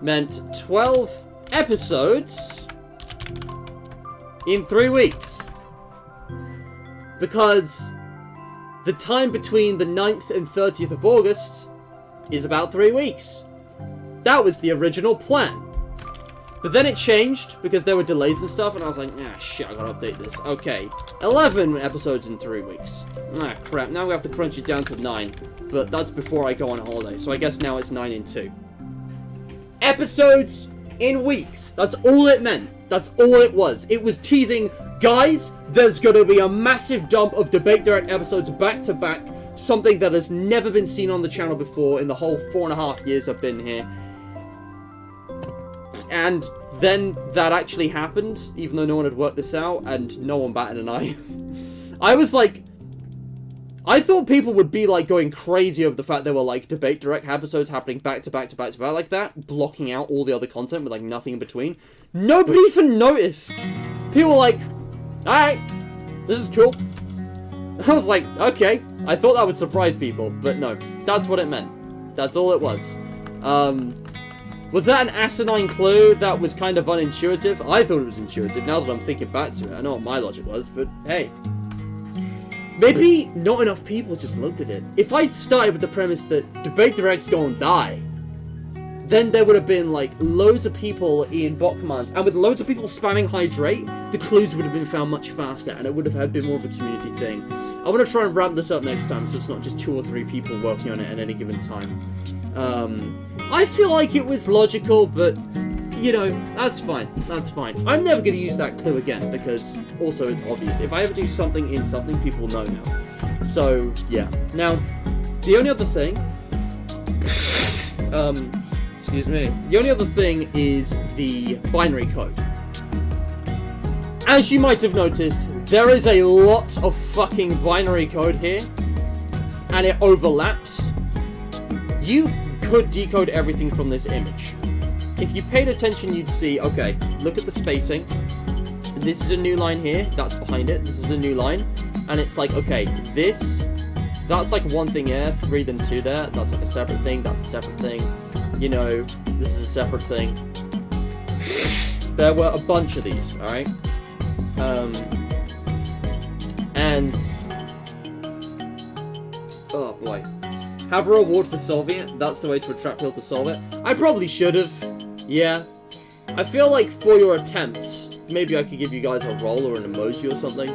meant 12 episodes in 3 weeks. Because the time between the 9th and 30th of August is about 3 weeks. That was the original plan. But then it changed because there were delays and stuff, and I was like, ah, shit, I gotta update this. Okay, 11 episodes in 3 weeks. Ah, crap, now we have to crunch it down to 9. But that's before I go on holiday, so I guess now it's 9 in 2. Episodes in weeks. That's all it meant. That's all it was. It was teasing, guys, there's gonna be a massive dump of Debate Direct episodes back to back. Something that has never been seen on the channel before in the whole 4.5 years I've been here. And then that actually happened, even though no one had worked this out, and no one batted an eye. I was like, I thought people would be like going crazy over the fact there were like Debate Direct episodes happening back to back to back to back like that, blocking out all the other content with like nothing in between. Nobody even noticed. People were like, alright, this is cool. I was like, okay. I thought that would surprise people, but no, that's what it meant. That's all it was. Was that an asinine clue that was kind of unintuitive? I thought it was intuitive, now that I'm thinking back to it. I know what my logic was, but hey. Maybe not enough people just looked at it. If I'd started with the premise that Debate Direct's gonna die, then there would have been, like, loads of people in bot commands, and with loads of people spamming hydrate, the clues would have been found much faster, and it would have been more of a community thing. I want to try and ramp this up next time, so it's not just 2 or 3 people working on it at any given time. I feel like it was logical, but, you know, that's fine. That's fine. I'm never going to use that clue again, because, also, it's obvious. If I ever do something in something, people will know now. So, yeah. Now, the only other thing... excuse me. The only other thing is the binary code. As you might have noticed, there is a lot of fucking binary code here, and it overlaps. You could decode everything from this image. If you paid attention, you'd see, okay, look at the spacing. This is a new line here, that's behind it. This is a new line, and it's like, okay, that's like one thing here, 3 then 2 there. That's like a separate thing, that's a separate thing. You know, this is a separate thing. There were a bunch of these, alright? And... oh boy. Have a reward for solving it. That's the way to attract people to solve it. I probably should have. Yeah. I feel like for your attempts, maybe I could give you guys a roll or an emoji or something.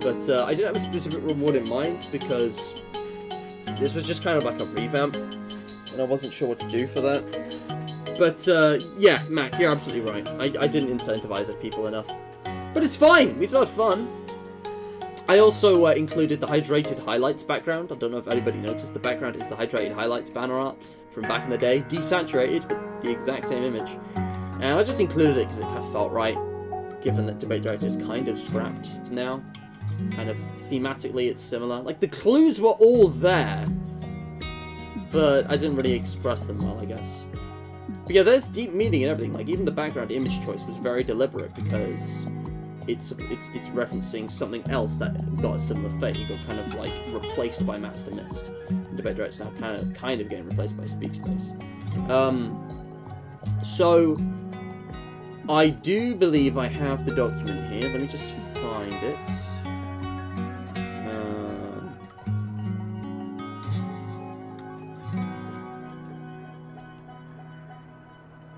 But I didn't have a specific reward in mind because this was just kind of like a revamp. And I wasn't sure what to do for that. But yeah, Mac, you're absolutely right. I didn't incentivize people enough. But it's fine. We still had fun. I also included the hydrated highlights background. I don't know if anybody noticed. The background is the hydrated highlights banner art from back in the day. Desaturated, but the exact same image. And I just included it because it kind of felt right, given that Debate Direct is kind of scrapped now. Kind of thematically, it's similar. Like, the clues were all there, but I didn't really express them well, I guess. But yeah, there's deep meaning and everything. Like, even the background image choice was very deliberate because it's referencing something else that got a similar fate. It got kind of like replaced by Master Mist. And Debate Direct's now kind of getting replaced by Speak Space. So I do believe I have the document here. Let me just find it.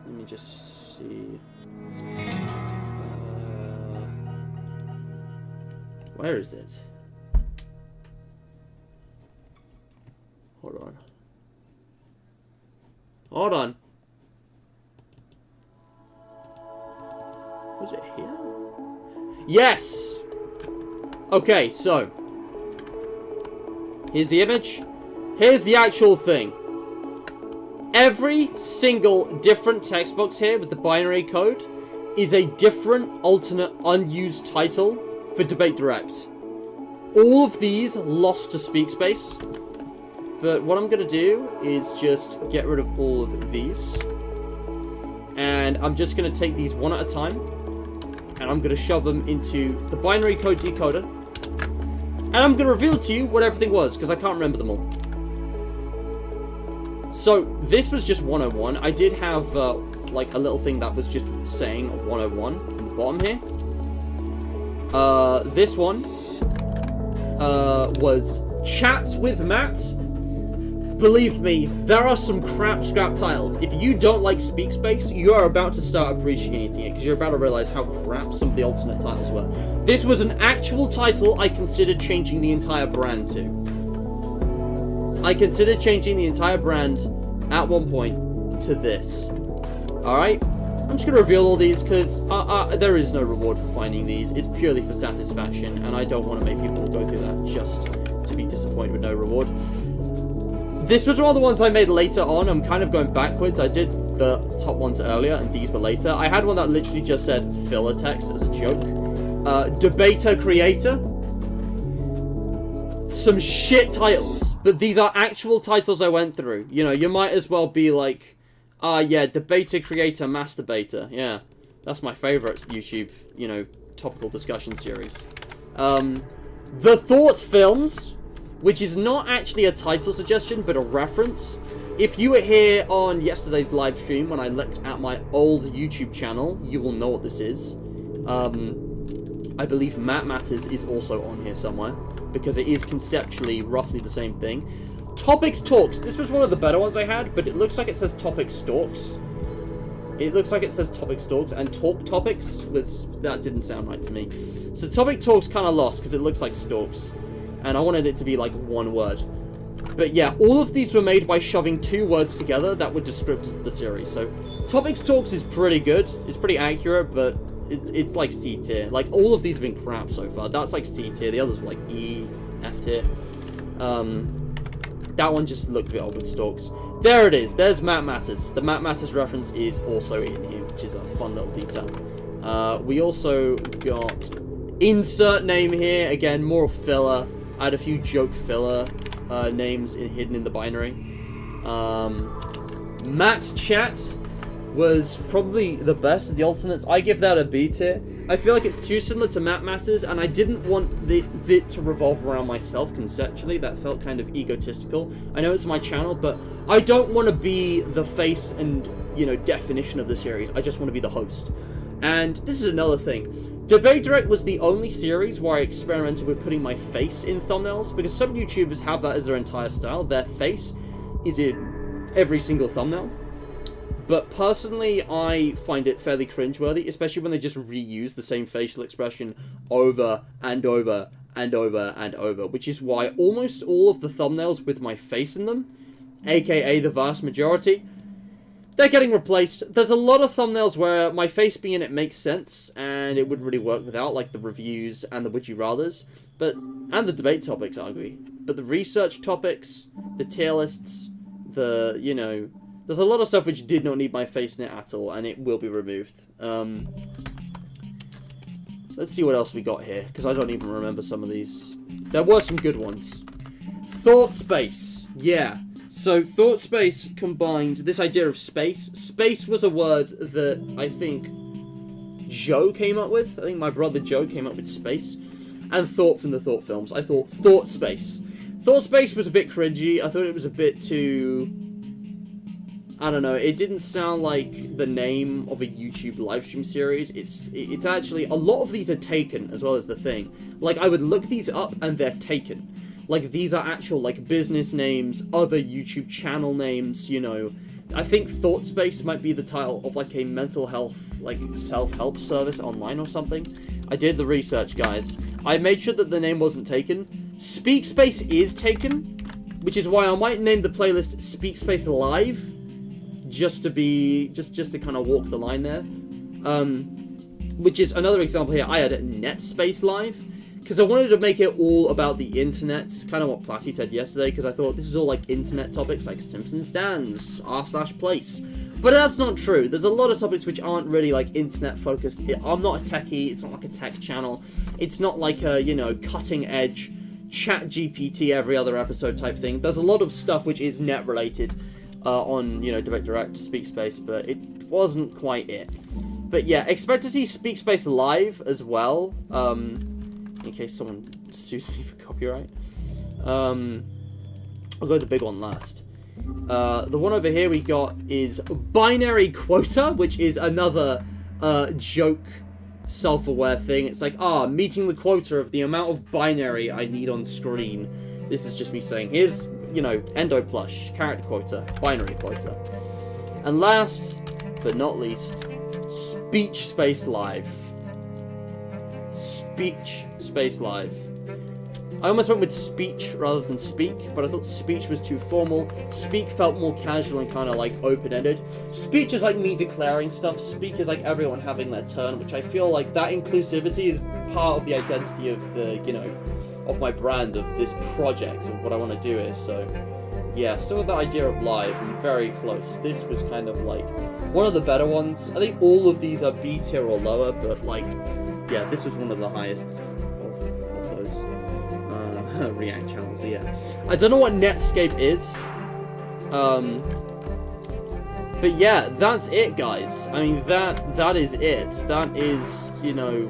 Let me just see. Where is it? Hold on. Hold on. Was it here? Yes! Okay, so. Here's the image. Here's the actual thing. Every single different text box here with the binary code is a different, alternate, unused title for Debate Direct. All of these lost to SpeakSpace. But what I'm going to do is just get rid of all of these. And I'm just going to take these one at a time. And I'm going to shove them into the binary code decoder. And I'm going to reveal to you what everything was, because I can't remember them all. So, this was just 101. I did have, like, a little thing that was just saying 101 in the bottom here. This one was Chats with Matt. Believe me, there are some crap scrap titles. If you don't like SpeakSpace, you are about to start appreciating it, because you're about to realize how crap some of the alternate titles were. This was an actual title I considered changing the entire brand to. I considered changing the entire brand at one point to this. Alright? I'm just going to reveal all these because there is no reward for finding these. It's purely for satisfaction, and I don't want to make people go through that just to be disappointed with no reward. This was one of the ones I made later on. I'm kind of going backwards. I did the top ones earlier, and these were later. I had one that literally just said filler text as a joke. Debater Creator. Some shit titles. But these are actual titles I went through. You know, you might as well be like, yeah, Debater Creator Masturbator. Yeah, that's my favorite YouTube, you know, topical discussion series. The Thoughts Films, which is not actually a title suggestion, but a reference. If you were here on yesterday's live stream when I looked at my old YouTube channel, you will know what this is. I believe Matt Matters is also on here somewhere, because it is conceptually roughly the same thing. Topics Talks. This was one of the better ones I had, but it looks like it says Topics Stalks. It looks like it says Topic Stalks, and Talk Topics that didn't sound right to me. So Topic Talks kind of lost, because it looks like Stalks. And I wanted it to be like one word. But yeah, all of these were made by shoving two words together that were descriptors of the series. So Topics Talks is pretty good. It's pretty accurate, but it's like C tier. Like, all of these have been crap so far. That's like C tier. The others were like E, F tier. That one just looked a bit old with Stalks. There it is. There's Matt Matters. The Matt Matters reference is also in here, which is a fun little detail. We also got insert name here. Again, more filler. I had a few joke filler names hidden in the binary. Matt's Chat was probably the best of the alternates. I give that a B tier. I feel like it's too similar to Matt Matters, and I didn't want it to revolve around myself conceptually. That felt kind of egotistical. I know it's my channel, but I don't want to be the face and, you know, definition of the series. I just want to be the host. And this is another thing. Debate Direct was the only series where I experimented with putting my face in thumbnails, because some YouTubers have that as their entire style. Their face is in every single thumbnail. But personally, I find it fairly cringeworthy, especially when they just reuse the same facial expression over and over and over and over, which is why almost all of the thumbnails with my face in them, aka the vast majority, they're getting replaced. There's a lot of thumbnails where my face being in it makes sense, and it wouldn't really work without, like the reviews and the would you rathers, and the debate topics, arguably. But the research topics, the tier lists, you know, there's a lot of stuff which did not need my face in it at all, and it will be removed. Let's see what else we got here, because I don't even remember some of these. There were some good ones. Thought Space. Yeah. So, Thought Space combined this idea of space. Space was a word that I think Joe came up with. I think my brother Joe came up with space. And Thought from the Thought films. I thought Thought Space. Thought Space was a bit cringy. I thought it was a bit too... I don't know, it didn't sound like the name of a YouTube livestream series. It's actually, a lot of these are taken, as well as the thing. Like, I would look these up, and they're taken. Like, these are actual, like, business names, other YouTube channel names, you know. I think Thought Space might be the title of, like, a mental health, like, self-help service online or something. I did the research, guys. I made sure that the name wasn't taken. SpeakSpace is taken. which is why I might name the playlist Speak Space Live, just to kind of walk the line there. Which is another example here. I had Net Space Live, because I wanted to make it all about the internet, kind of what Platty said yesterday, because I thought this is all like internet topics, like Simpson Stands, r/place. But that's not true. There's a lot of topics which aren't really like internet focused. I'm not a techie, it's not like a tech channel. It's not like a, you know, cutting edge chat GPT every other episode type thing. There's a lot of stuff which is net related on, you know, Direct Speak Space, but it wasn't quite it. But yeah, expect to see Speak Space Live as well, in case someone sues me for copyright. I'll go the big one last. The one over here we got is binary quota, which is another joke self-aware thing. It's like, meeting the quota of the amount of binary I need on screen. This is just me saying, here's, you know, endo plush, character quota, binary quota. And last but not least, Speech Space Live. Speech Space Live. I almost went with speech rather than speak, but I thought speech was too formal. Speak felt more casual and kind of like open-ended. Speech is like me declaring stuff. Speak is like everyone having their turn, which I feel like that inclusivity is part of the identity of the, you know, of my brand, of this project, of what I want to do is. So yeah, still with the idea of live, I'm very close. This was kind of like one of the better ones. I think all of these are B tier or lower, but like, yeah, this was one of the highest of those React channels. Yeah, I don't know what Netscape is, but yeah, that's it, guys. I mean, that is it. That is, you know,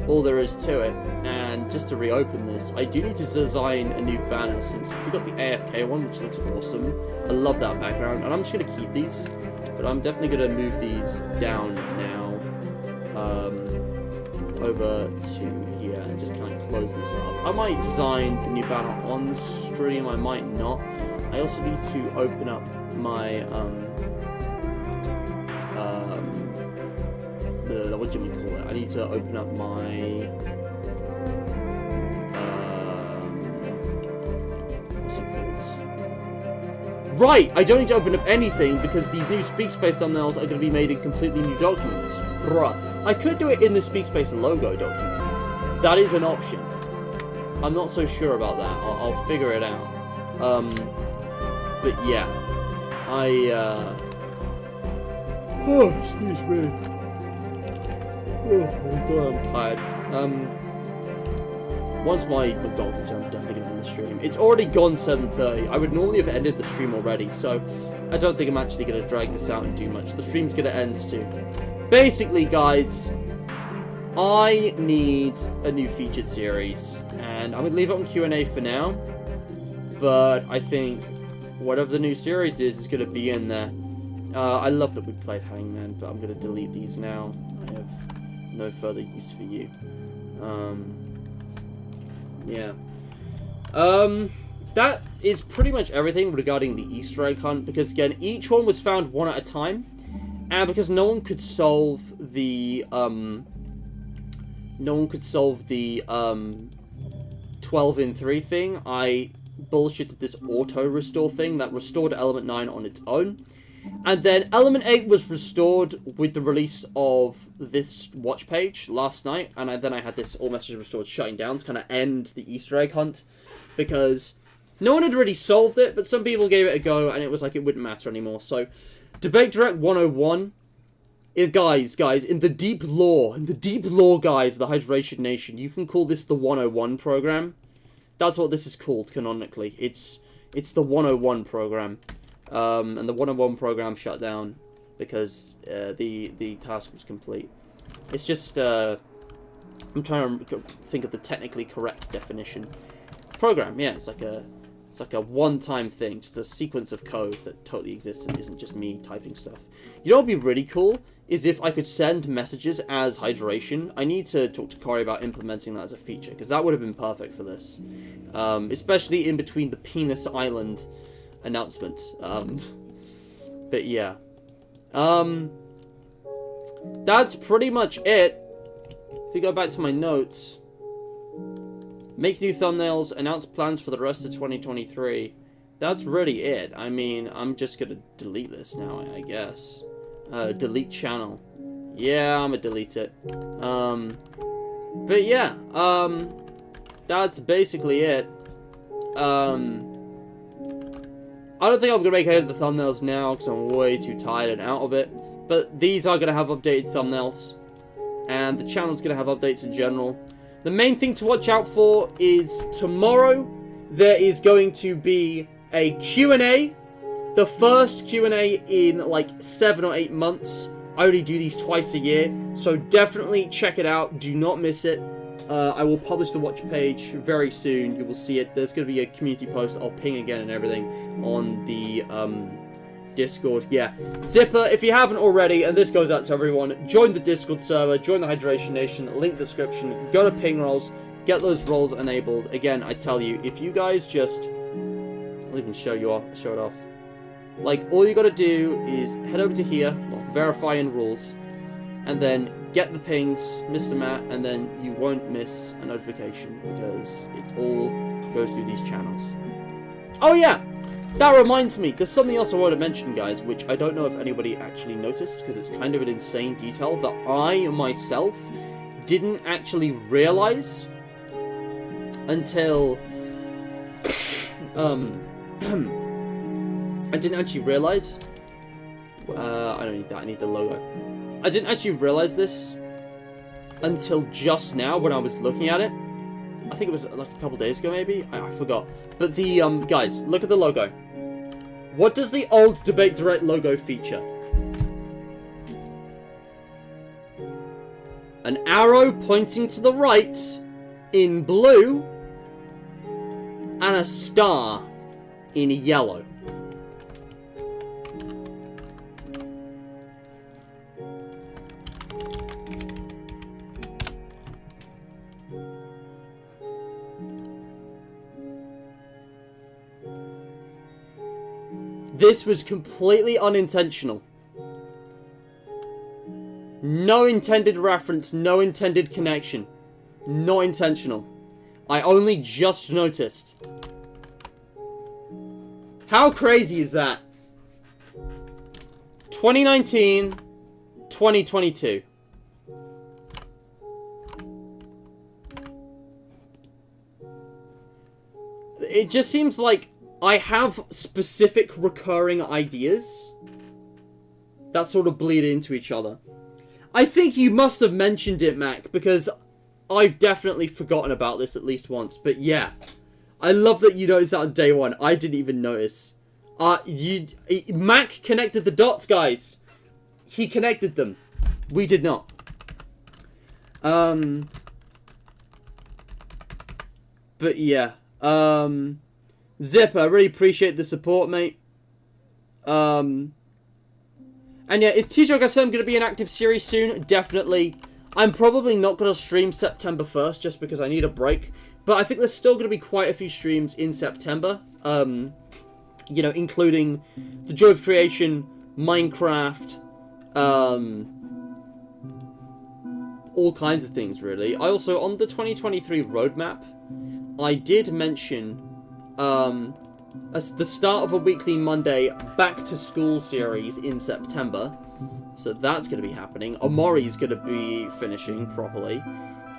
all there is to it. And just to reopen this, I do need to design a new banner, since we got the AFK one, which looks awesome. I love that background, and I'm just gonna keep these, but I'm definitely gonna move these down now, over to here, and just kind of close this up. I might design the new banner on the stream, I might not. I also need to open up my what do you call it? I need to open up my what's it called? Right, I don't need to open up anything because these new Speak Space thumbnails are going to be made in completely new documents. Bruh. I could do it in the Speak Space logo document. That is an option. I'm not so sure about that. I'll figure it out. But yeah. Oh, excuse me. Oh god, I'm tired. Once my McDonald's is here, I'm definitely going to end the stream. It's already gone 7:30. I would normally have ended the stream already, so I don't think I'm actually going to drag this out and do much. The stream's going to end soon. Basically, guys, I need a new featured series, and I'm going to leave it on Q&A for now, but I think whatever the new series is going to be in there. I love that we played Hangman, but I'm going to delete these now. I have no further use for you. Yeah. That is pretty much everything regarding the Easter egg hunt, because again, each one was found one at a time, and because no one could solve the 12 in 3 thing, I bullshitted this auto restore thing that restored element 9 on its own. And then element 8 was restored with the release of this watch page last night, and then I had this all message restored shutting down to kind of end the Easter egg hunt, because no one had really solved it, but some people gave it a go, and it was like it wouldn't matter anymore. So, Debate Direct 101, guys, in the deep lore, guys, the Hydration Nation, you can call this the 101 program. That's what this is called canonically. It's the 101 program. And the 101 program shut down because the task was complete. It's just I'm trying to think of the technically correct definition. Program, yeah, it's like a one-time thing, just a sequence of code that totally exists and isn't just me typing stuff. You know what would be really cool is if I could send messages as hydration. I need to talk to Corey about implementing that as a feature, because that would have been perfect for this, especially in between the Penis Island announcement. But yeah, that's pretty much it. If you go back to my notes, Make new thumbnails, announce plans for the rest of 2023. That's really it. I mean, I'm just gonna delete this now, I guess. Delete channel. Yeah, I'm gonna delete it. But yeah, that's basically it. I don't think I'm gonna make any of the thumbnails now because I'm way too tired and out of it. But these are gonna have updated thumbnails, and the channel's gonna have updates in general. The main thing to watch out for is tomorrow there is going to be a Q&A. The first Q&A in like 7 or 8 months. I only do these twice a year, so definitely check it out. Do not miss it. I will publish the watch page very soon. You will see it. There's going to be a community post. I'll ping again and everything on the Discord. Yeah. Zipper, if you haven't already, and this goes out to everyone, join the Discord server, join the Hydration Nation, link description, go to ping rolls, get those rolls enabled. Again, I tell you, if you guys just... I'll even show it off. Like, all you gotta do is head over to here, well, verify in rules, and then get the pings, Mr. Matt, and then you won't miss a notification, because it all goes through these channels. Oh yeah! That reminds me, there's something else I want to mention, guys, which I don't know if anybody actually noticed, because it's kind of an insane detail that I, myself, didn't actually realize until... I didn't actually realize... I don't need that, I need the logo. I didn't actually realize this until just now when I was looking at it. I think it was like a couple days ago, maybe? I forgot. But the, guys, look at the logo. What does the old Debate Direct logo feature? An arrow pointing to the right in blue and a star in yellow. This was completely unintentional. No intended reference, no intended connection. Not intentional. I only just noticed. How crazy is that? 2019, 2022. It just seems like I have specific recurring ideas that sort of bleed into each other. I think you must have mentioned it, Mac, because I've definitely forgotten about this at least once. But yeah, I love that you noticed that on day one. I didn't even notice. Mac connected the dots, guys. He connected them. We did not. But yeah. Zipper, I really appreciate the support, mate. And yeah, is TJSM going to be an active series soon? Definitely. I'm probably not going to stream September 1st just because I need a break. But I think there's still going to be quite a few streams in September. You know, including The Joy of Creation, Minecraft, all kinds of things, really. I also, on the 2023 roadmap, I did mention as the start of a weekly Monday back to school series in September. So that's going to be happening. Omori's going to be finishing properly.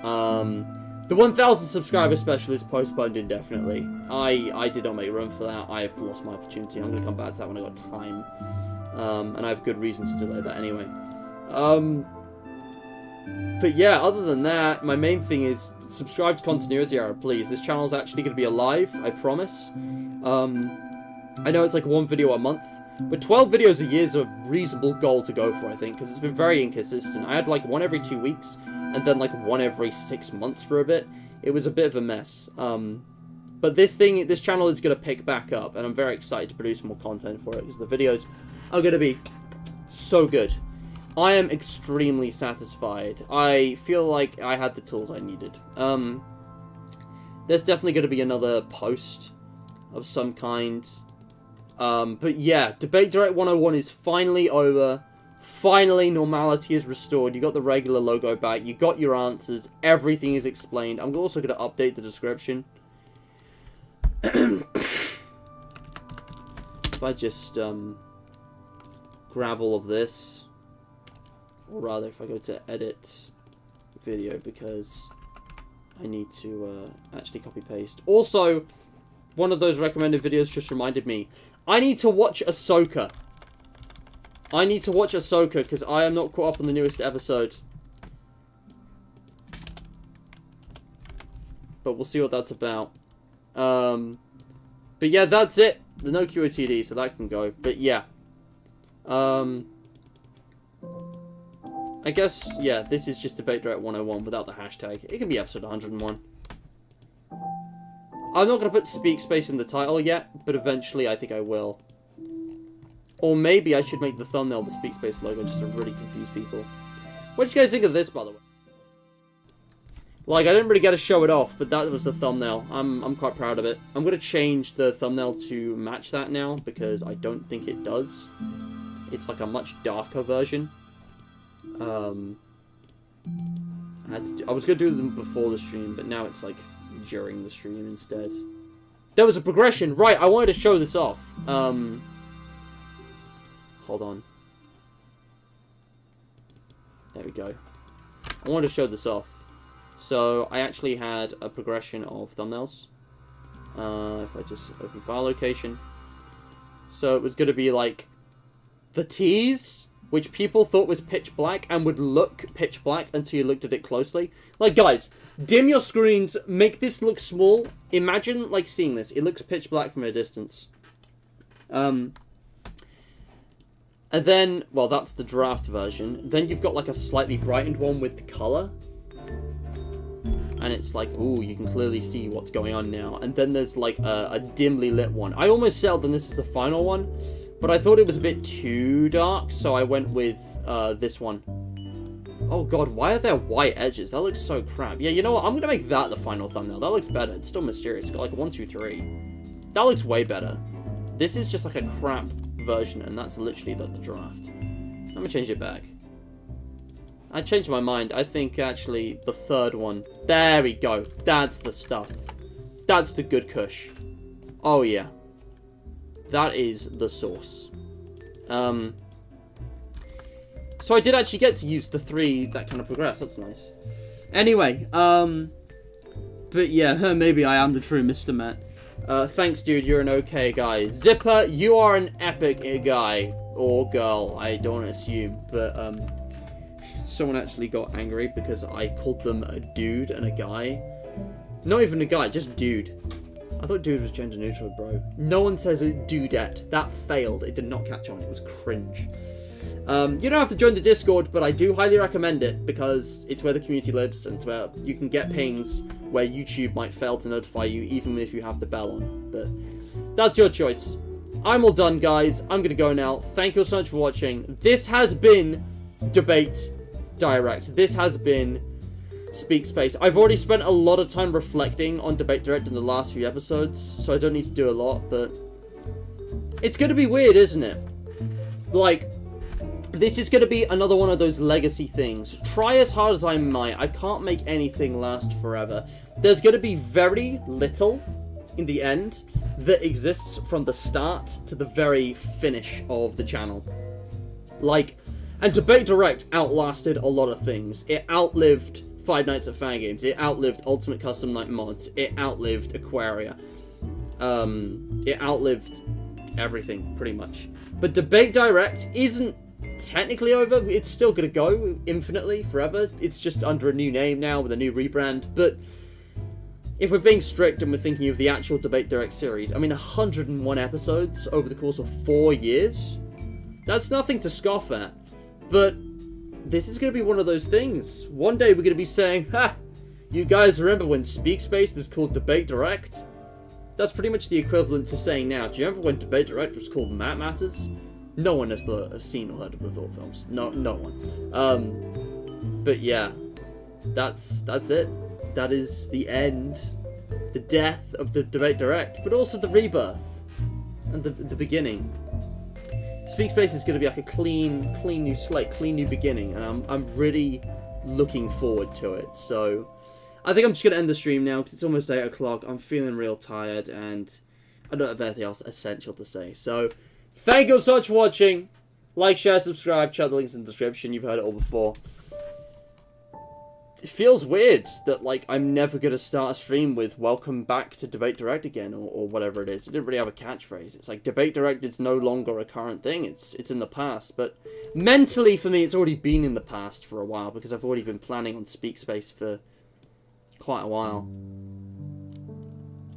The 1,000 subscriber special is postponed indefinitely. I did not make room for that. I have lost my opportunity. I'm going to come back to that when I got time. And I have good reason to delay that anyway. But yeah, other than that, my main thing is subscribe to Continuity Error, please. This channel is actually going to be alive, I promise. I know it's like one video a month, but 12 videos a year is a reasonable goal to go for, I think, because it's been very inconsistent. I had like one every 2 weeks, and then like one every 6 months for a bit. It was a bit of a mess. But this channel is going to pick back up, and I'm very excited to produce more content for it, because the videos are going to be so good. I am extremely satisfied. I feel like I had the tools I needed. There's definitely going to be another post of some kind. But yeah, Debate Direct 101 is finally over. Finally, normality is restored. You got the regular logo back. You got your answers. Everything is explained. I'm also going to update the description. If I just grab all of this, or rather, if I go to edit video, because I need to actually copy paste. Also, one of those recommended videos just reminded me, I need to watch Ahsoka. I need to watch Ahsoka because I am not caught up on the newest episode. But we'll see what that's about. But yeah, that's it. There's no QOTD, so that can go. But yeah. I guess, yeah, this is just Debate Direct 101 without the hashtag. It can be episode 101. I'm not going to put Speak Space in the title yet, but eventually I think I will. Or maybe I should make the thumbnail the Speak Space logo just to really confuse people. What did you guys think of this, by the way? Like, I didn't really get to show it off, but that was the thumbnail. I'm quite proud of it. I'm going to change the thumbnail to match that now, because I don't think it does. It's like a much darker version. I was going to do them before the stream, but now it's like during the stream instead. There was a progression. Right, I wanted to show this off. Hold on. There we go. I wanted to show this off. So, I actually had a progression of thumbnails. If I just open file location. So, it was going to be like the T's, which people thought was pitch black and would look pitch black until you looked at it closely. Like, guys, dim your screens, make this look small. Imagine, like, seeing this. It looks pitch black from a distance. And then, well, that's the draft version. Then you've got, like, a slightly brightened one with colour. And it's like, ooh, you can clearly see what's going on now. And then there's, like, a dimly lit one. I almost settled on this is the final one. But I thought it was a bit too dark, so I went with this one. Oh, God, why are there white edges? That looks so crap. Yeah, you know what? I'm going to make that the final thumbnail. That looks better. It's still mysterious. It's got, like, 1, 2, 3. That looks way better. This is just, like, a crap version, and that's literally the draft. I'm gonna change it back. I changed my mind. I think actually the third one. There we go. That's the stuff. That's the good kush. Oh yeah. That is the sauce. So I did actually get to use the 3 that kind of progress. That's nice. Anyway, but yeah, maybe I am the true Mr. Matt. Thanks, dude. You're an okay guy. Zipper, you are an epic guy. Or girl. I don't assume. But, someone actually got angry because I called them a dude and a guy. Not even a guy, just dude. I thought dude was gender neutral, bro. No one says a dudette. That failed. It did not catch on. It was cringe. You don't have to join the Discord, but I do highly recommend it because it's where the community lives and it's where you can get pings where YouTube might fail to notify you even if you have the bell on. But that's your choice. I'm all done, guys. I'm going to go now. Thank you all so much for watching. This has been Debate Direct. This has been Speak Space. I've already spent a lot of time reflecting on Debate Direct in the last few episodes, so I don't need to do a lot, but it's going to be weird, isn't it? Like, this is going to be another one of those legacy things. Try as hard as I might, I can't make anything last forever. There's going to be very little in the end that exists from the start to the very finish of the channel. Like, and Debate Direct outlasted a lot of things. It outlived Five Nights at Fangames. It outlived Ultimate Custom Night Mods. It outlived Aquaria. It outlived everything, pretty much. But Debate Direct isn't technically over. It's still going to go infinitely, forever. It's just under a new name now with a new rebrand. But if we're being strict and we're thinking of the actual Debate Direct series, I mean, 101 episodes over the course of 4 years? That's nothing to scoff at. But this is going to be one of those things. One day we're going to be saying, ha! You guys remember when Speak Space was called Debate Direct? That's pretty much the equivalent to saying now, do you remember when Debate Direct was called Matt Matters? No one has seen or heard of the Thaw films. No one. But yeah, that's it. That is the end, the death of the Debate Direct, but also the rebirth and the beginning. Speak Space is going to be like a clean new slate, clean new beginning, and I'm really looking forward to it. So I think I'm just going to end the stream now because it's almost 8 o'clock. I'm feeling real tired, and I don't have anything else essential to say. So thank you so much for watching. Like, share, subscribe, check the links in the description. You've heard it all before. It feels weird that, like, I'm never going to start a stream with welcome back to Debate Direct again, or whatever it is. It didn't really have a catchphrase. It's like, Debate Direct is no longer a current thing. It's in the past. But mentally, for me, it's already been in the past for a while, because I've already been planning on Speak Space for quite a while.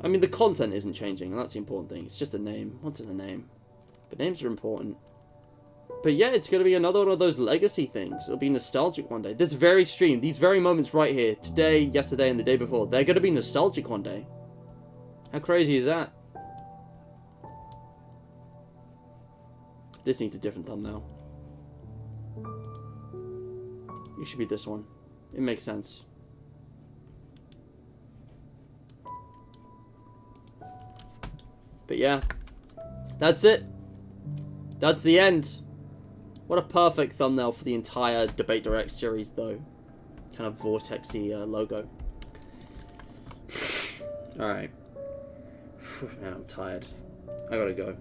I mean, the content isn't changing, and that's the important thing. It's just a name. What's in a name? But names are important. But yeah, it's going to be another one of those legacy things. It'll be nostalgic one day. This very stream, these very moments right here, today, yesterday, and the day before, they're going to be nostalgic one day. How crazy is that? This needs a different thumbnail. It should be this one. It makes sense. But yeah, that's it. That's the end. What a perfect thumbnail for the entire Debate Direct series, though. Kind of vortexy logo. Alright. Man, I'm tired. I gotta go.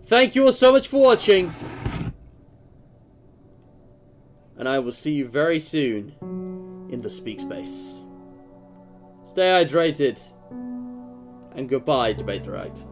Thank you all so much for watching. And I will see you very soon in the Speak Space. Stay hydrated. And goodbye, Debate Direct.